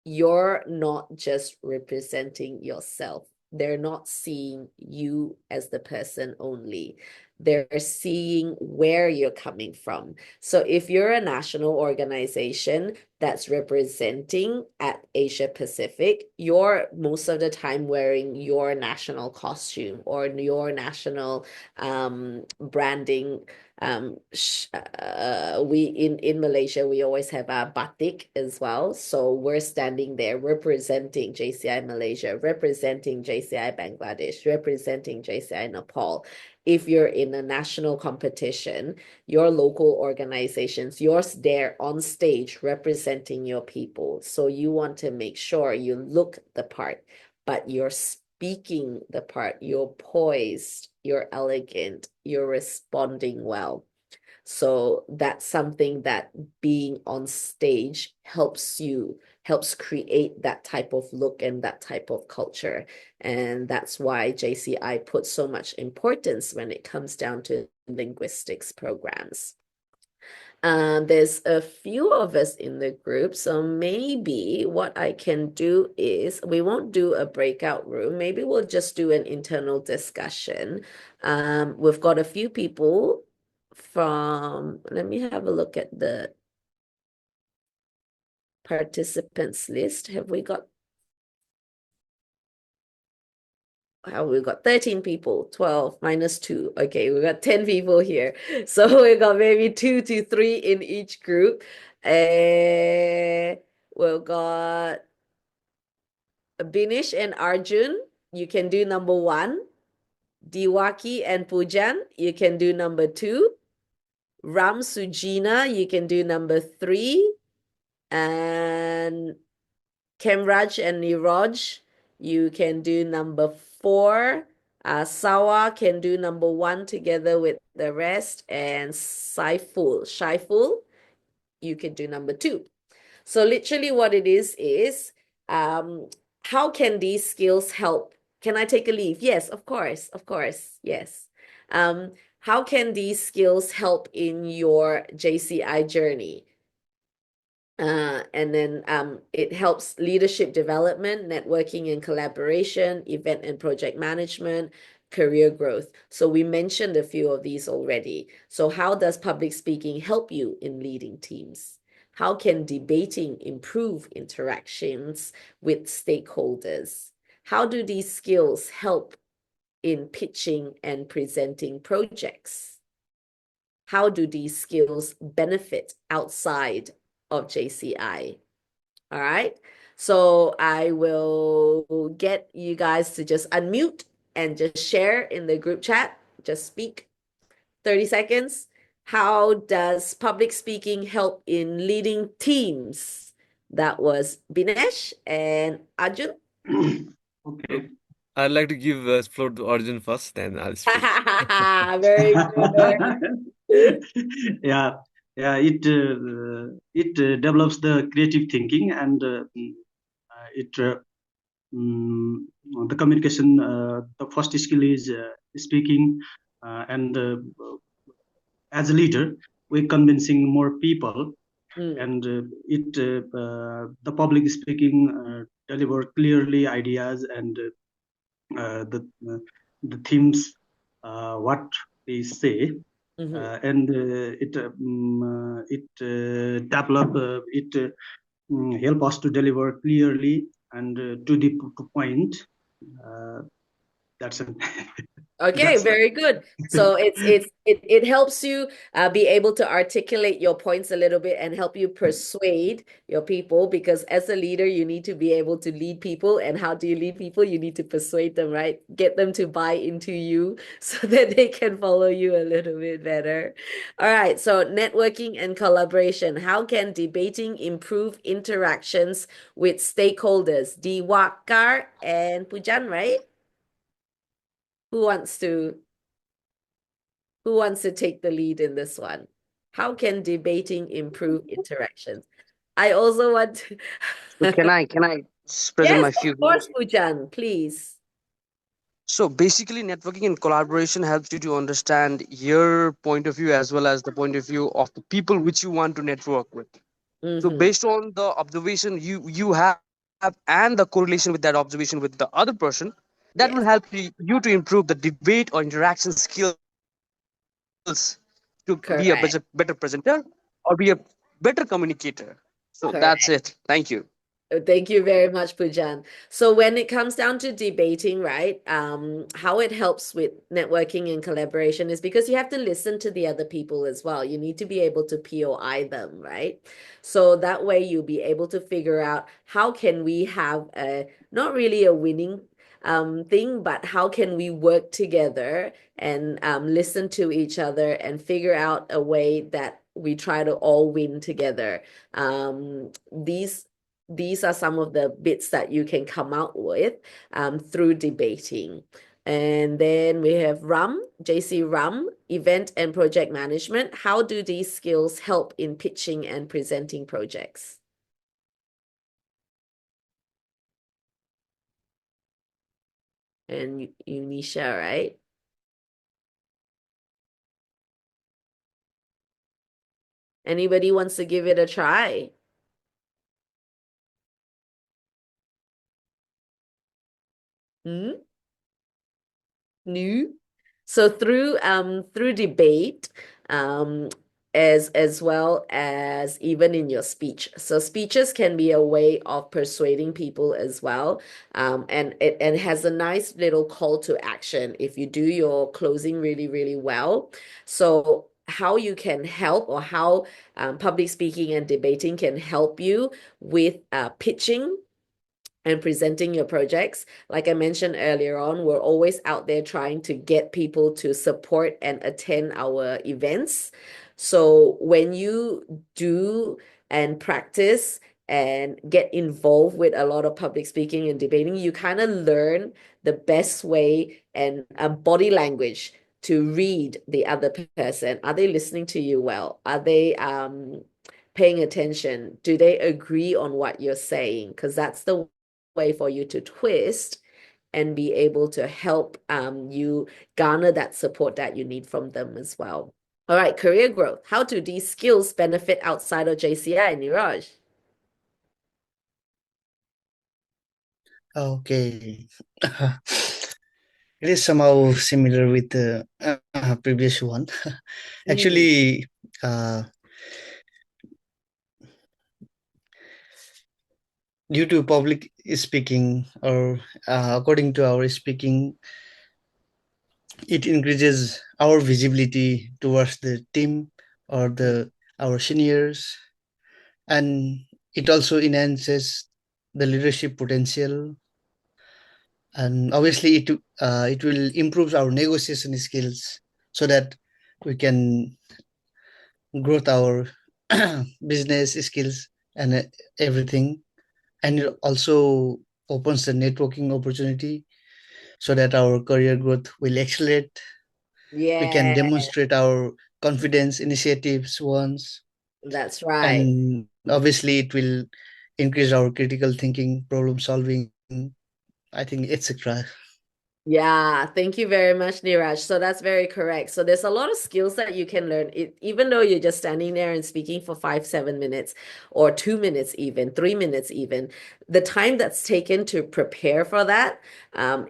Speaker 3: you're not just representing yourself. They're not seeing you as the person only. They're seeing where you're coming from. So if you're a national organization that's representing at Asia Pacific, you're most of the time wearing your national costume or your national branding. We in Malaysia, we always have a batik as well. So we're standing there representing JCI Malaysia, representing JCI Bangladesh, representing JCI Nepal. If you're in a national competition, your local organizations, you're there on stage representing your people. So you want to make sure you look the part, but you're speaking the part, you're poised, you're elegant, you're responding well. So that's something that being on stage helps create that type of look and that type of culture. And that's why JCI puts so much importance when it comes down to linguistics programs. There's a few of us in the group, so maybe what I can do is we won't do a breakout room. Maybe we'll just do an internal discussion. We've got a few people from, let me have a look at the participants list. Have we got 13 people, 12 minus 2. Okay, we got 10 people here. So we got maybe 2 to 3 in each group. We've got Binish and Arjun. You can do number 1. Diwaki and Pujan, you can do number 2. Ram Sujina, you can do number 3. And Kemraj and Niraj, you can do number 4. Sawa can do number 1 together with the rest. And Shaiful, you can do number 2. So literally what it is how can these skills help? Can I take a leave? Yes, of course, yes. How can these skills help in your JCI journey? And then it helps leadership development, networking and collaboration, event and project management, career growth. So we mentioned a few of these already. So how does public speaking help you in leading teams? How can debating improve interactions with stakeholders? How do these skills help in pitching and presenting projects? How do these skills benefit outside of JCI? All right. So I will get you guys to just unmute and just share in the group chat. Just speak 30 seconds. How does public speaking help in leading teams? That was Binesh and Arjun.
Speaker 9: Okay.
Speaker 2: I'd like to give floor to Arjun first, then I'll speak.
Speaker 3: Very good.
Speaker 9: Yeah, it develops the creative thinking and it the communication. The first skill is speaking, and as a leader, we're convincing more people, and the public speaking deliver clearly ideas and the themes what they say. And it develop it help us to deliver clearly and to the point. That's it.
Speaker 3: Okay, very good. So it helps you be able to articulate your points a little bit and help you persuade your people, because as a leader, you need to be able to lead people. And how do you lead people? You need to persuade them, right? Get them to buy into you so that they can follow you a little bit better. All right, so networking and collaboration. How can debating improve interactions with stakeholders? Diwakar and Pujan, right? Who wants to take the lead in this one? How can debating improve interactions? I also want to
Speaker 10: So can I just present
Speaker 3: Yes,
Speaker 10: my
Speaker 3: of
Speaker 10: few
Speaker 3: course,
Speaker 10: views?
Speaker 3: Pujan, please.
Speaker 10: So basically, networking and collaboration helps you to understand your point of view as well as the point of view of the people which you want to network with. So
Speaker 3: Mm-hmm.
Speaker 10: based on the observation you have and the correlation with that observation with the other person, that will
Speaker 3: Yes,
Speaker 10: help you to improve the debate or interaction skills to be a better
Speaker 3: correct.
Speaker 10: presenter or be a better communicator. So that's it.
Speaker 3: Correct.
Speaker 10: Thank you.
Speaker 3: Thank you very much, Pujan. So when it comes down to debating, right, how it helps with networking and collaboration is because you have to listen to the other people as well. You need to be able to POI them, right? So that way you'll be able to figure out how can we have a not really a winning thing, but how can we work together and listen to each other and figure out a way that we try to all win together. These are some of the bits that you can come out with through debating. And then we have JC Ram, event and project management. How do these skills help in pitching and presenting projects? And Unisha, right? Anybody wants to give it a try? Hmm? New. So through debate, um, as well as even in your speech. So speeches can be a way of persuading people as well. And it has a nice little call to action if you do your closing really, really well. So how you can help, or how public speaking and debating can help you with pitching and presenting your projects. Like I mentioned earlier on, we're always out there trying to get people to support and attend our events. So when you do and practice and get involved with a lot of public speaking and debating, you kind of learn the best way and body language to read the other person. Are they listening to you well? Are they paying attention? Do they agree on what you're saying? Because that's the way for you to twist and be able to help you garner that support that you need from them as well. All right, career growth. How do these skills benefit outside of JCI, Niraj?
Speaker 5: Okay. It is somehow similar with the previous one. Actually, uh, due to public speaking, or according to our speaking, it increases our visibility towards the team or the our seniors, and it also enhances the leadership potential, and obviously it will improve our negotiation skills so that we can grow our business skills and everything, and it also opens the networking opportunity so that our career growth will accelerate. We can
Speaker 3: Yeah,
Speaker 5: demonstrate our confidence initiatives once,
Speaker 3: that's right.
Speaker 5: and obviously it will increase our critical thinking, problem solving, I think, etc.
Speaker 3: Yeah, thank you very much, Niraj. So that's very correct. So there's a lot of skills that you can learn, even though you're just standing there and speaking for 5, 7 minutes, or 2 minutes, even 3 minutes, even. The time that's taken to prepare for that,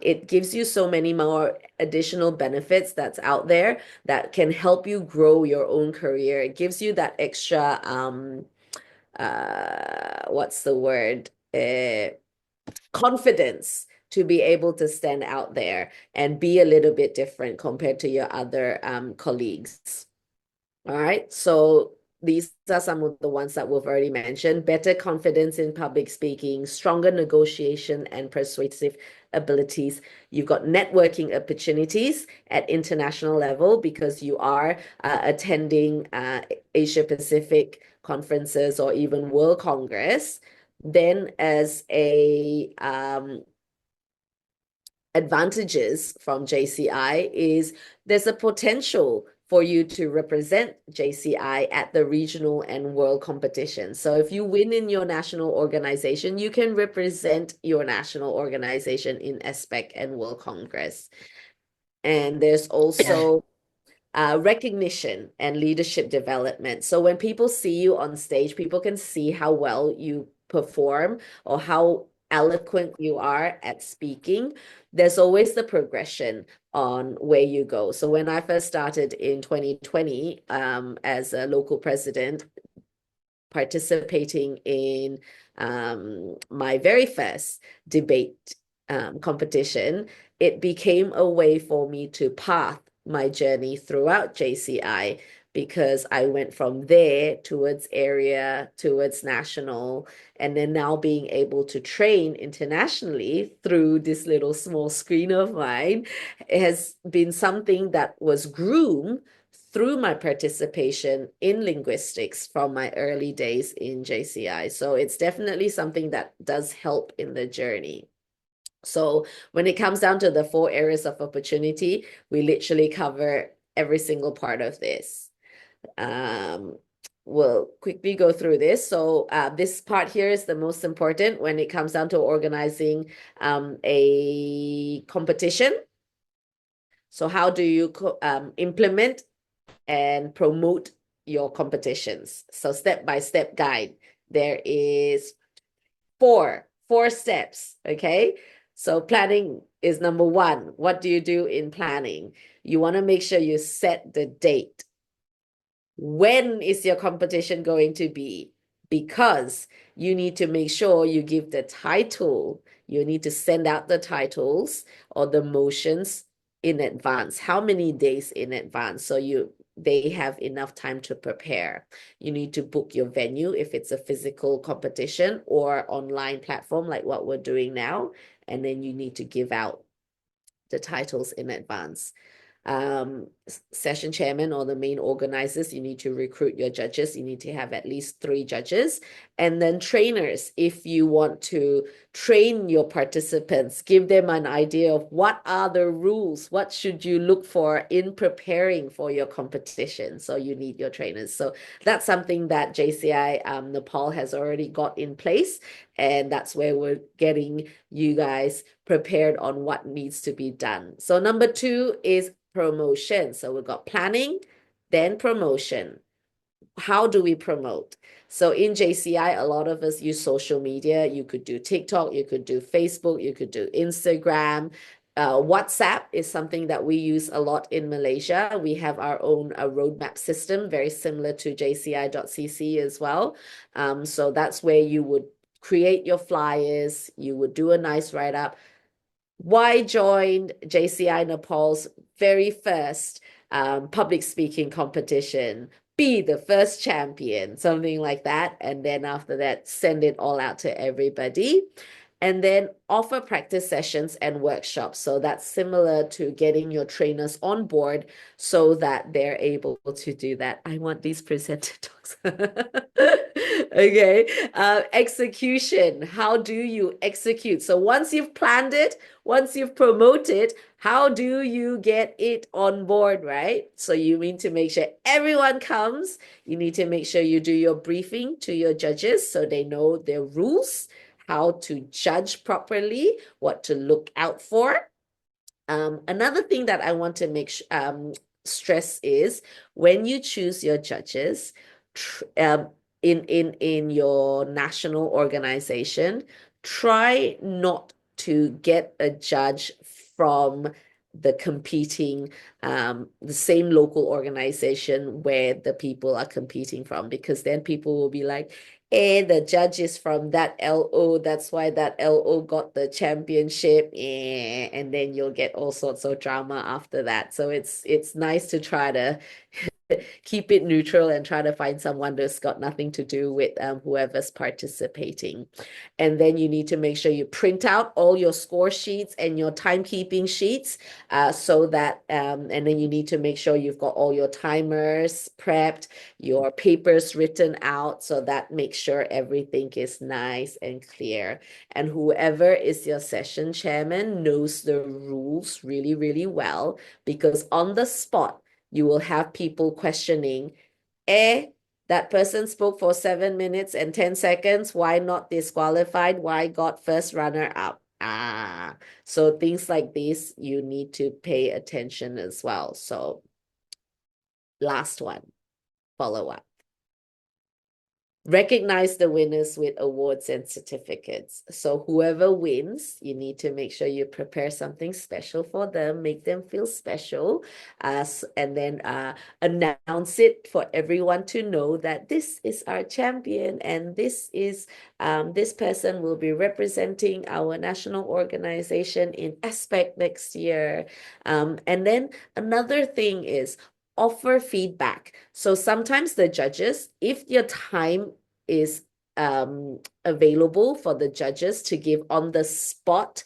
Speaker 3: it gives you so many more additional benefits that's out there that can help you grow your own career. It gives you that extra, what's the word? Confidence to be able to stand out there and be a little bit different compared to your other colleagues. All right, so these are some of the ones that we've already mentioned. Better confidence in public speaking, stronger negotiation and persuasive abilities. You've got networking opportunities at international level because you are attending Asia Pacific conferences or even World Congress. Then as a advantages from JCI is there's a potential for you to represent JCI at the regional and world competitions. So if you win in your national organization, you can represent your national organization in ASPEC and World Congress. And there's also recognition and leadership development. So when people see you on stage, people can see how well you perform or how eloquent you are at speaking. There's always the progression on where you go. So when I first started in 2020 as a local president, participating in my very first debate competition, it became a way for me to path my journey throughout JCI because I went from there towards area, towards national, and then now being able to train internationally through this little small screen of mine has been something that was groomed through my participation in linguistics from my early days in JCI. So it's definitely something that does help in the journey. So when it comes down to the 4 areas of opportunity, we literally cover every single part of this. We'll quickly go through this. So this part here is the most important when it comes down to organizing a competition. So how do you implement and promote your competitions? So step-by-step guide. There is four steps, okay? So planning is number 1. What do you do in planning? You want to make sure you set the date. When is your competition going to be? Because you need to make sure you give the title. You need to send out the titles or the motions in advance. How many days in advance? So they have enough time to prepare. You need to book your venue if it's a physical competition or online platform like what we're doing now. And then you need to give out the titles in advance. Session chairman or the main organizers, you need to recruit your judges. You need to have at least 3 judges. And then trainers, if you want to train your participants, give them an idea of what are the rules, what should you look for in preparing for your competition. So you need your trainers. So that's something that JCI Nepal has already got in place. And that's where we're getting you guys prepared on what needs to be done. So number 2 is promotion. So we've got planning, then promotion. How do we promote? So in JCI, a lot of us use social media. You could do TikTok, you could do Facebook, you could do Instagram. WhatsApp is something that we use a lot in Malaysia. We have our own roadmap system, very similar to JCI.cc as well. So that's where you would create your flyers, you would do a nice write-up. Why join JCI Nepal's very first public speaking competition? Be the first champion, something like that. And then after that, send it all out to everybody. And then offer practice sessions and workshops. So that's similar to getting your trainers on board so that they're able to do that. I want these presenter talks. Okay. Execution. How do you execute? So once you've planned it, once you've promoted, how do you get it on board, right? So you need to make sure everyone comes. You need to make sure you do your briefing to your judges so they know their rules, how to judge properly, what to look out for. Another thing that I want to make stress is when you choose your judges in your national organization, try not to get a judge from the competing, the same local organization where the people are competing from, because then people will be like, the judge is from that LO, that's why that LO got the championship, and then you'll get all sorts of drama after that. So it's nice to try to keep it neutral and try to find someone that's got nothing to do with whoever's participating. And then you need to make sure you print out all your score sheets and your timekeeping sheets so that, and then you need to make sure you've got all your timers prepped, your papers written out, so that makes sure everything is nice and clear. And whoever is your session chairman knows the rules really, really well, because on the spot, you will have people questioning, that person spoke for 7 minutes and 10 seconds. Why not disqualified? Why got first runner up? So things like this, you need to pay attention as well. So last one, follow up. Recognize the winners with awards and certificates. So whoever wins, you need to make sure you prepare something special for them, make them feel special, and then announce it for everyone to know that this is our champion and this is this person will be representing our national organization in aspect next year. And then another thing is offer feedback. So sometimes the judges, if your time is available for the judges to give on the spot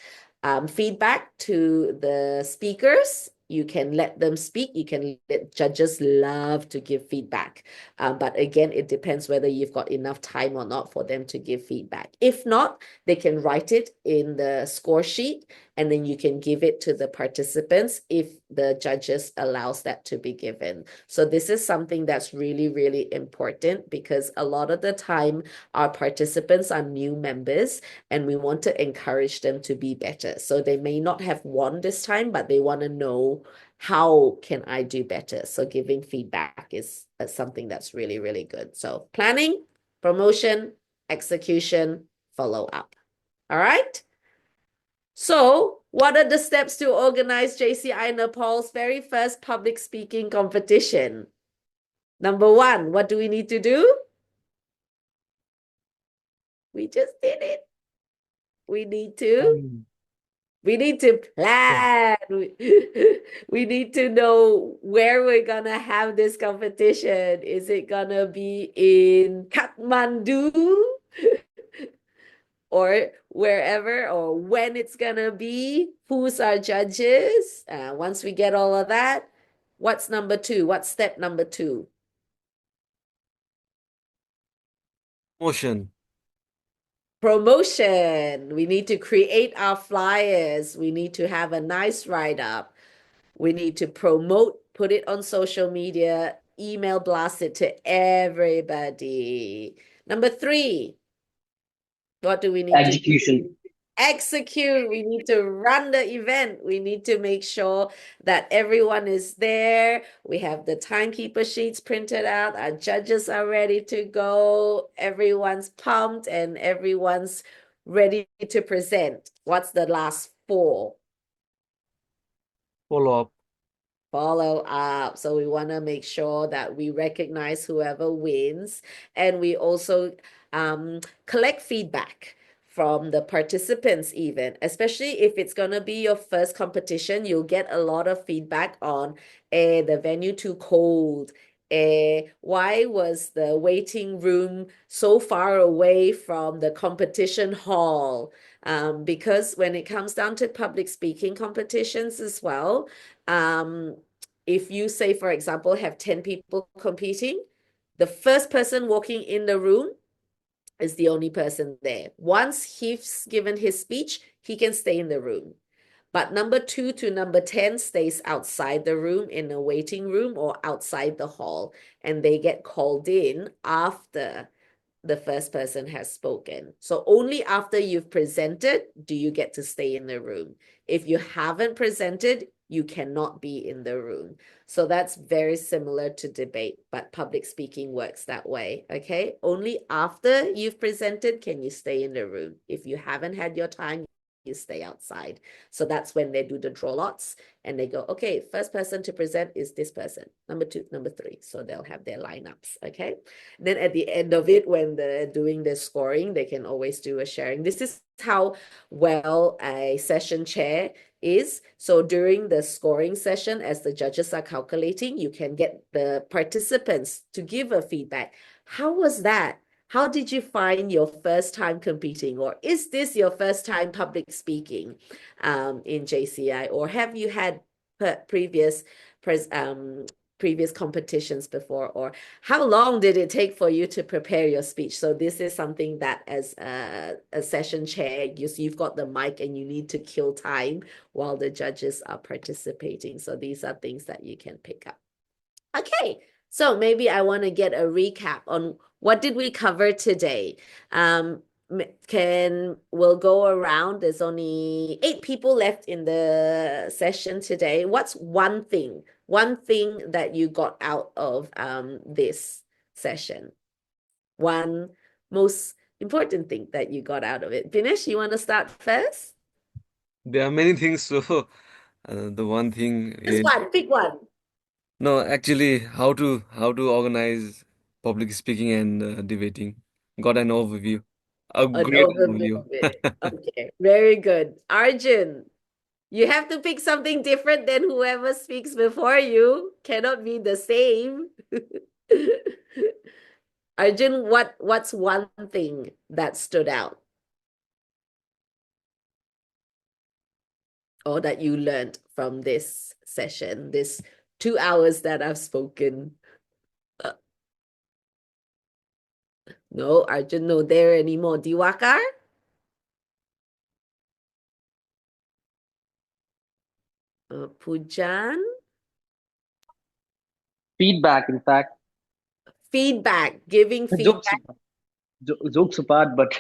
Speaker 3: feedback to the speakers, you can let them speak. You can let judges love to give feedback. But again, it depends whether you've got enough time or not for them to give feedback. If not, they can write it in the score sheet and then you can give it to the participants if the judges allows that to be given. So this is something that's really, really important because a lot of the time our participants are new members and we want to encourage them to be better. So they may not have won this time, but they want to know, how can I do better? So giving feedback is something that's really, really good. So planning, promotion, execution, follow up. All right. So what are the steps to organize JCI Nepal's very first public speaking competition? Number one, what do we need to do? We just did it. We need to plan. We need to know where we're gonna have this competition. Is it gonna be in Kathmandu? Or wherever, or when it's gonna be, who's our judges. Once we get all of that, what's number two? What's step number two? Promotion. We need to create our flyers. We need to have a nice write-up. We need to promote, put it on social media, email blast it to everybody. Number three, what do we need
Speaker 11: Execution.
Speaker 3: to do? Execute. We need to run the event. We need to make sure that everyone is there. We have the timekeeper sheets printed out. Our judges are ready to go. Everyone's pumped and everyone's ready to present. What's the last four?
Speaker 2: Follow up.
Speaker 3: Follow up. So we want to make sure that we recognize whoever wins, and we also collect feedback from the participants even, especially if it's going to be your first competition. You'll get a lot of feedback on the venue too cold. Why was the waiting room so far away from the competition hall? Because when it comes down to public speaking competitions as well, if you say, for example, have 10 people competing, the first person walking in the room is the only person there. Once he's given his speech, he can stay in the room. But number 2 to number 10 stays outside the room in a waiting room or outside the hall, and they get called in after the first person has spoken. So only after you've presented do you get to stay in the room. If you haven't presented, you cannot be in the room. So that's very similar to debate, but public speaking works that way, okay? Only after you've presented can you stay in the room. If you haven't had your time, stay outside. So that's when they do the draw lots and they go, okay, first person to present is this person, number 2, number 3. So they'll have their lineups, okay? Then at the end of it, when they're doing the scoring, they can always do a sharing. This is how well a session chair is. So during the scoring session, as the judges are calculating, you can get the participants to give a feedback. How was that? How did you find your first time competing? Or is this your first time public speaking in JCI? Or have you had previous competitions before? Or how long did it take for you to prepare your speech? So this is something that as a session chair, you've got the mic and you need to kill time while the judges are participating. So these are things that you can pick up. Okay, so maybe I want to get a recap on what did we cover today. We'll go around. There's only 8 people left in the session today. What's one thing that you got out of this session? One most important thing that you got out of it. Dinesh, you want to start first?
Speaker 2: There are many things. So the one thing
Speaker 3: Just
Speaker 2: is
Speaker 3: one, pick one.
Speaker 2: no, actually, how to organize public speaking and debating. Got an overview, a
Speaker 3: An
Speaker 2: great
Speaker 3: overview
Speaker 2: overview.
Speaker 3: of it. Okay, very good. Arjun, you have to pick something different than whoever speaks before you. Cannot be the same. Arjun, what's one thing that stood out or that you learned from this session, this 2 hours that I've spoken? No, Arjun, no there anymore. Diwakar? Pujan?
Speaker 11: Feedback, in fact.
Speaker 3: Feedback, giving feedback.
Speaker 11: Jokes apart, but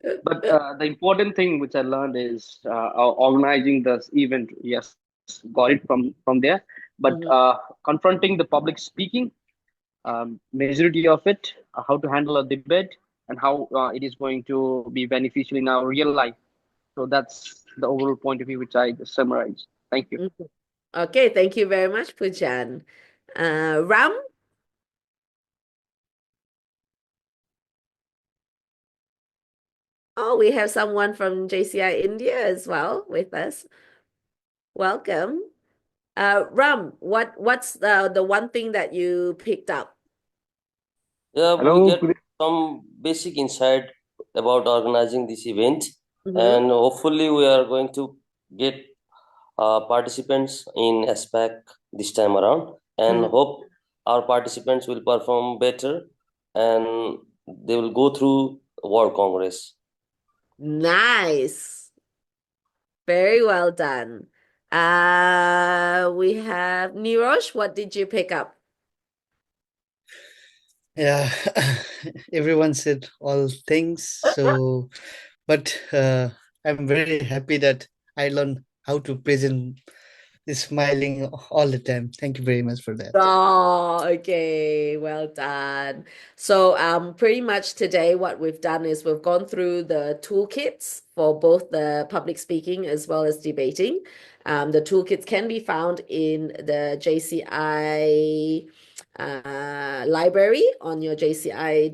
Speaker 11: the important thing which I learned is organizing this event. Yes, got it from there. But confronting the public speaking, majority of it, how to handle a debate, and how it is going to be beneficial in our real life. So that's the overall point of view which I just summarized. Thank you.
Speaker 3: Okay, thank you very much, Pujan. Ram? Oh, we have someone from JCI India as well with us. Welcome. Ram, what's the one thing that you picked up?
Speaker 7: Yeah,
Speaker 11: Hello,
Speaker 7: we get some basic insight about organizing this event, and hopefully we are going to get participants in ASPAC this time around, and hope our participants will perform better and they will go through World Congress.
Speaker 3: Nice. Very well done. We have Nirosh. What did you pick up?
Speaker 5: Yeah, everyone said all things. So, but I'm very happy that I learned how to present smiling all the time. Thank you very much for that.
Speaker 3: Oh, okay. Well done. So, pretty much today, what we've done is we've gone through the toolkits for both the public speaking as well as debating. The toolkits can be found in the JCI library on your jci.jvc.cc.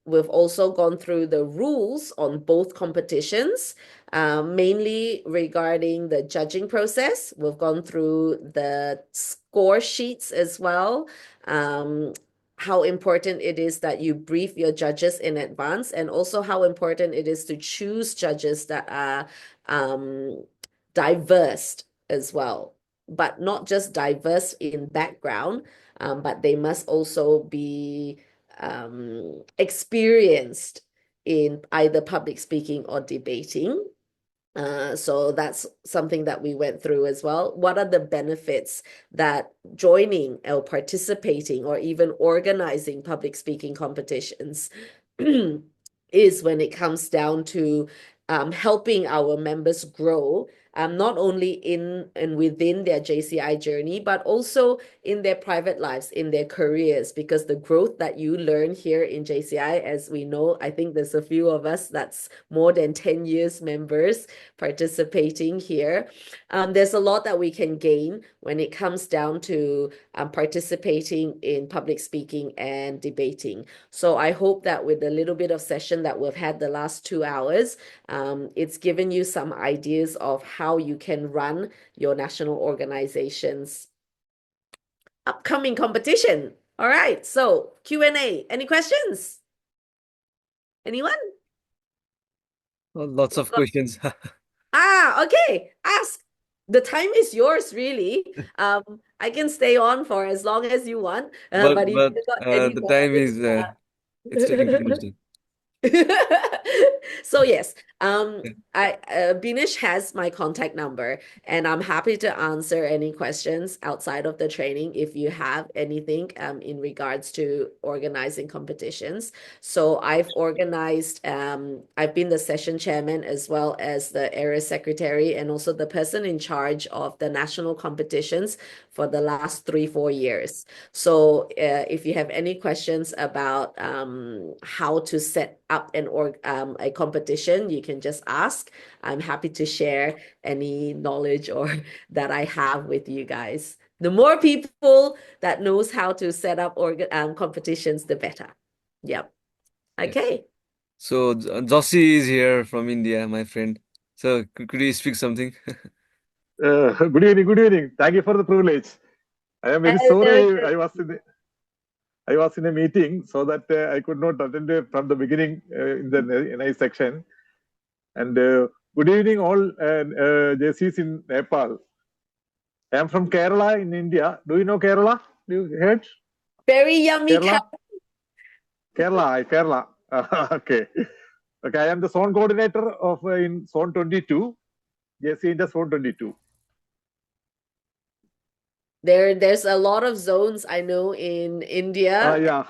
Speaker 3: We've also gone through the rules on both competitions. Mainly regarding the judging process. We've gone through the score sheets as well. How important it is that you brief your judges in advance, and also how important it is to choose judges that are diverse as well. But not just diverse in background, but they must also be experienced in either public speaking or debating. So that's something that we went through as well. What are the benefits that joining or participating or even organizing public speaking competitions is when it comes down to helping our members grow not only in and within their JCI journey, but also in their private lives, in their careers, because the growth that you learn here in JCI, as we know, I think there's a few of us that's more than 10 years members participating here. There's a lot that we can gain when it comes down to participating in public speaking and debating. So I hope that with the little bit of session that we've had the last 2 hours, it's given you some ideas of how you can run your national organization's upcoming competition. All right, so Q&A. Any questions? Anyone?
Speaker 2: Well, lots of questions.
Speaker 3: Okay. Ask. The time is yours, really. I can stay on for as long as you want. But if you got any
Speaker 2: the time is
Speaker 3: questions,
Speaker 2: it's taking too much time.
Speaker 3: So yes,
Speaker 2: Yeah.
Speaker 3: Binish has my contact number, and I'm happy to answer any questions outside of the training if you have anything in regards to organizing competitions. So I've organized, I've been the session chairman as well as the area secretary and also the person in charge of the national competitions for the last 3-4 years. So if you have any questions about how to set up a competition, you can just ask. I'm happy to share any knowledge or that I have with you guys. The more people that knows how to set up competitions, the better. Yep. Okay.
Speaker 2: Yes. So Joshi is here from India, my friend. So could you speak something?
Speaker 12: Good evening. Good evening. Thank you for the privilege. I am very sorry. I was in a meeting, so that I could not attend from the beginning in the NI section. And good evening, all JCs in Nepal. I am from Kerala in India. Do you know Kerala? Do you heard?
Speaker 3: Very yummy.
Speaker 12: Kerala. Okay. Okay. I am the zone coordinator of in zone 22. JC in the zone 22.
Speaker 3: There's a lot of zones I know in India.
Speaker 12: Yeah.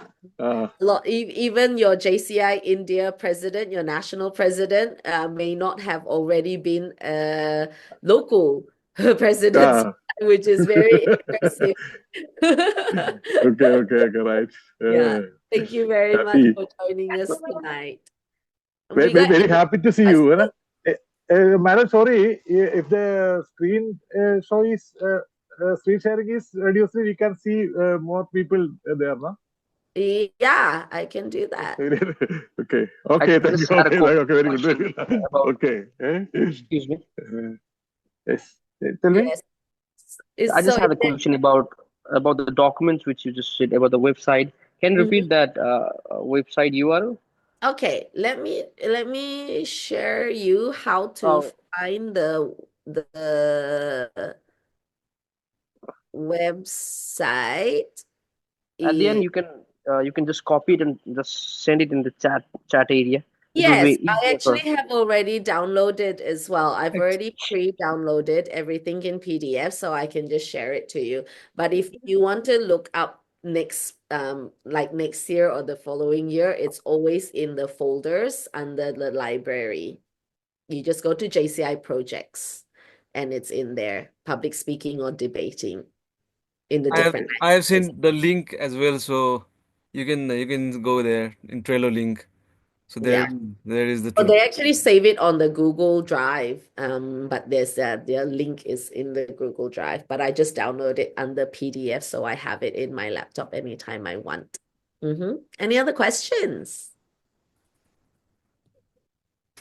Speaker 3: Even your JCI India president, your national president, may not have already been a local president, which is very impressive.
Speaker 12: Okay, right.
Speaker 3: Yeah, thank you very much for joining us tonight.
Speaker 12: Very happy to see you. Madam, sorry, if the screen screen sharing is reduced, we can see more people there, no?
Speaker 3: Yeah, I can do that.
Speaker 12: Okay, thank you. Okay, very good. Okay.
Speaker 11: Excuse me.
Speaker 12: Yes, tell me.
Speaker 3: Yes.
Speaker 11: I just have a question about the documents which you just said about the website. Can you repeat that website URL?
Speaker 3: Okay, let me share you how to find the website.
Speaker 11: At the end, you can just copy it and just send it in the chat area.
Speaker 3: Yes, I actually have already downloaded as well. I've already pre-downloaded everything in PDF, so I can just share it to you. But if you want to look up next year or the following year, it's always in the folders under the library. You just go to JCI projects and it's in there, public speaking or debating in the different
Speaker 2: I have seen the link as well, so you can go there in Trello link. So there is the tool.
Speaker 3: They actually save it on the Google Drive, but their link is in the Google Drive. But I just download it under PDF, so I have it in my laptop anytime I want. Any other questions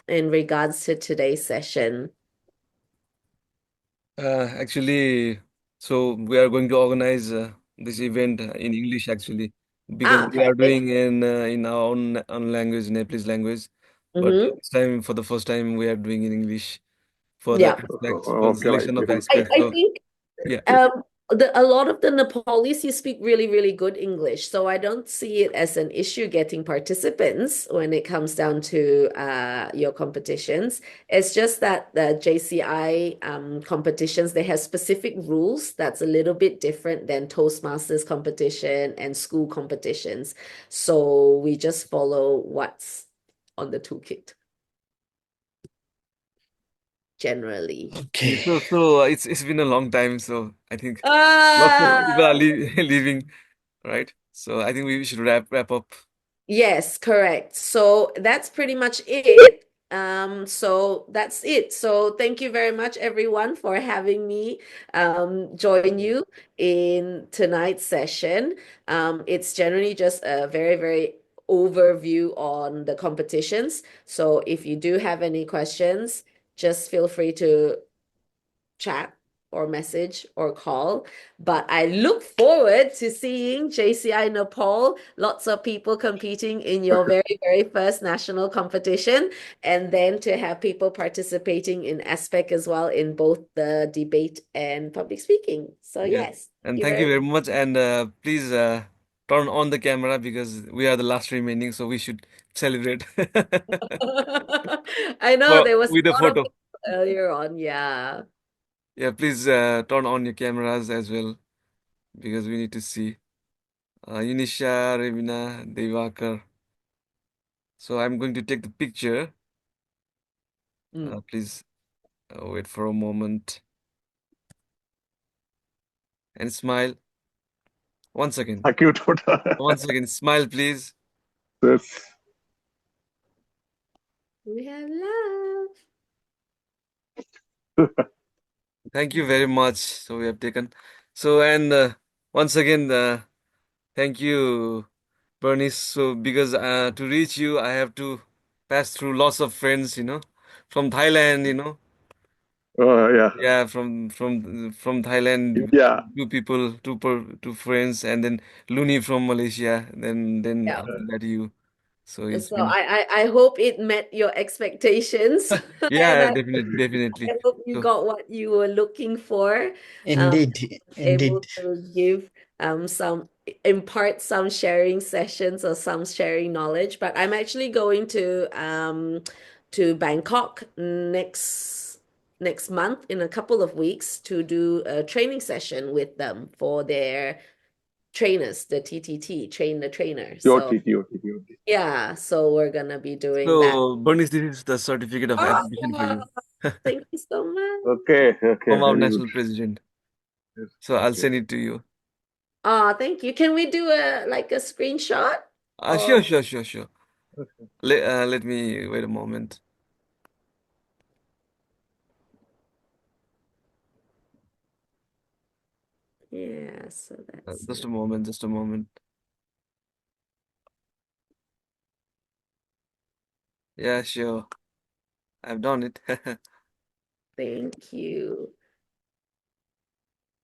Speaker 3: in regards to today's session?
Speaker 2: Actually, so we are going to organize this event in English actually, because we are doing in our own language, Nepalese language. But this time, for the first time, we are doing in English for the selection of experts.
Speaker 3: I think
Speaker 2: yeah.
Speaker 3: A lot of the Nepalese, you speak really, really good English. So I don't see it as an issue getting participants when it comes down to your competitions. It's just that the JCI competitions, they have specific rules that's a little bit different than Toastmasters competition and school competitions. So we just follow what's on the toolkit. generally.
Speaker 5: Okay.
Speaker 2: So it's been a long time, so I think lots of people are leaving, right? So I think we should wrap up.
Speaker 3: Yes, correct. So that's pretty much it. So that's it. So thank you very much, everyone, for having me join you in tonight's session. It's generally just a very, very overview on the competitions. So if you do have any questions, just feel free to chat or message or call. But I look forward to seeing JCI Nepal, lots of people competing in your very, very first national competition, and then to have people participating in aspect as well in both the debate and public speaking. So
Speaker 2: Yeah.
Speaker 3: yes,
Speaker 2: And thank you very much. And please turn on the camera because we are the last remaining, so we should celebrate.
Speaker 3: I know
Speaker 2: Well,
Speaker 3: there was
Speaker 2: with a
Speaker 3: a lot of
Speaker 2: photo.
Speaker 3: people earlier on, yeah.
Speaker 2: Yeah, please turn on your cameras as well because we need to see. Yunisha, Revina, Devakar. So I'm going to take the picture. Please wait for a moment and smile. Once again.
Speaker 12: A cute photo.
Speaker 2: Once again, smile, please.
Speaker 12: Yes.
Speaker 3: We have love.
Speaker 2: Thank you very much. So we have taken. So and once again, thank you, Bernice. So because to reach you, I have to pass through lots of friends, from Thailand,
Speaker 12: Oh, yeah.
Speaker 2: Yeah, from Thailand,
Speaker 12: Yeah.
Speaker 2: two friends, and then Looney from Malaysia. Then
Speaker 3: Yeah.
Speaker 2: after that you. So it's
Speaker 3: So
Speaker 2: been
Speaker 3: I hope it met your expectations. And
Speaker 2: yeah,
Speaker 3: I
Speaker 2: definitely.
Speaker 3: hope you
Speaker 2: So
Speaker 3: got what you were looking for.
Speaker 5: Indeed,
Speaker 3: Able
Speaker 5: indeed.
Speaker 3: to give some impart some sharing sessions or some sharing knowledge. But I'm actually going to Bangkok next month in a couple of weeks to do a training session with them for their trainers, the TTT, train the trainer. So
Speaker 12: OTT.
Speaker 3: yeah, so we're gonna be doing that.
Speaker 2: so Bernice, this is the certificate of application for
Speaker 3: Oh,
Speaker 2: you
Speaker 3: thank you so much.
Speaker 12: Okay,
Speaker 2: from our
Speaker 12: very good.
Speaker 2: national president.
Speaker 12: Yes,
Speaker 2: So I'll
Speaker 12: okay.
Speaker 2: send it to you.
Speaker 3: Oh, thank you. Can we do a screenshot?
Speaker 2: Sure,
Speaker 3: Or
Speaker 2: sure, sure, sure. Let me wait a moment.
Speaker 3: yeah, so that's
Speaker 2: Just a moment, just a moment. Yeah, sure. I've done it.
Speaker 3: thank you.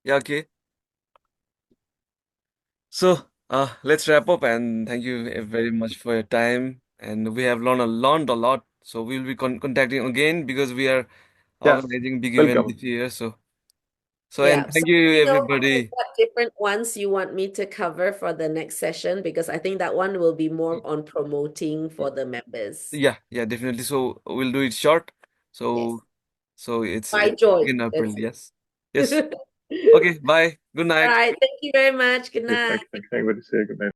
Speaker 2: Yeah, okay. So, let's wrap up and thank you very much for your time. And we have learned a lot. So we'll be contacting again because we are
Speaker 12: Yeah.
Speaker 2: organizing big event
Speaker 12: Welcome.
Speaker 2: this year. So and
Speaker 3: Yeah, so
Speaker 2: thank you
Speaker 3: let me know
Speaker 2: everybody.
Speaker 3: what different ones you want me to cover for the next session because I think that one will be more on promoting for the members.
Speaker 2: Yeah, definitely. So we'll do it short.
Speaker 3: Yes.
Speaker 2: So it's
Speaker 3: Bye,
Speaker 2: it's
Speaker 3: Joy.
Speaker 2: in April.
Speaker 3: That's
Speaker 2: Yes.
Speaker 3: it.
Speaker 2: Yes. Okay. Bye. Good
Speaker 3: All
Speaker 2: night.
Speaker 3: right. Thank you very much. Good
Speaker 12: Okay,
Speaker 3: night.
Speaker 12: thank you very much. Good night.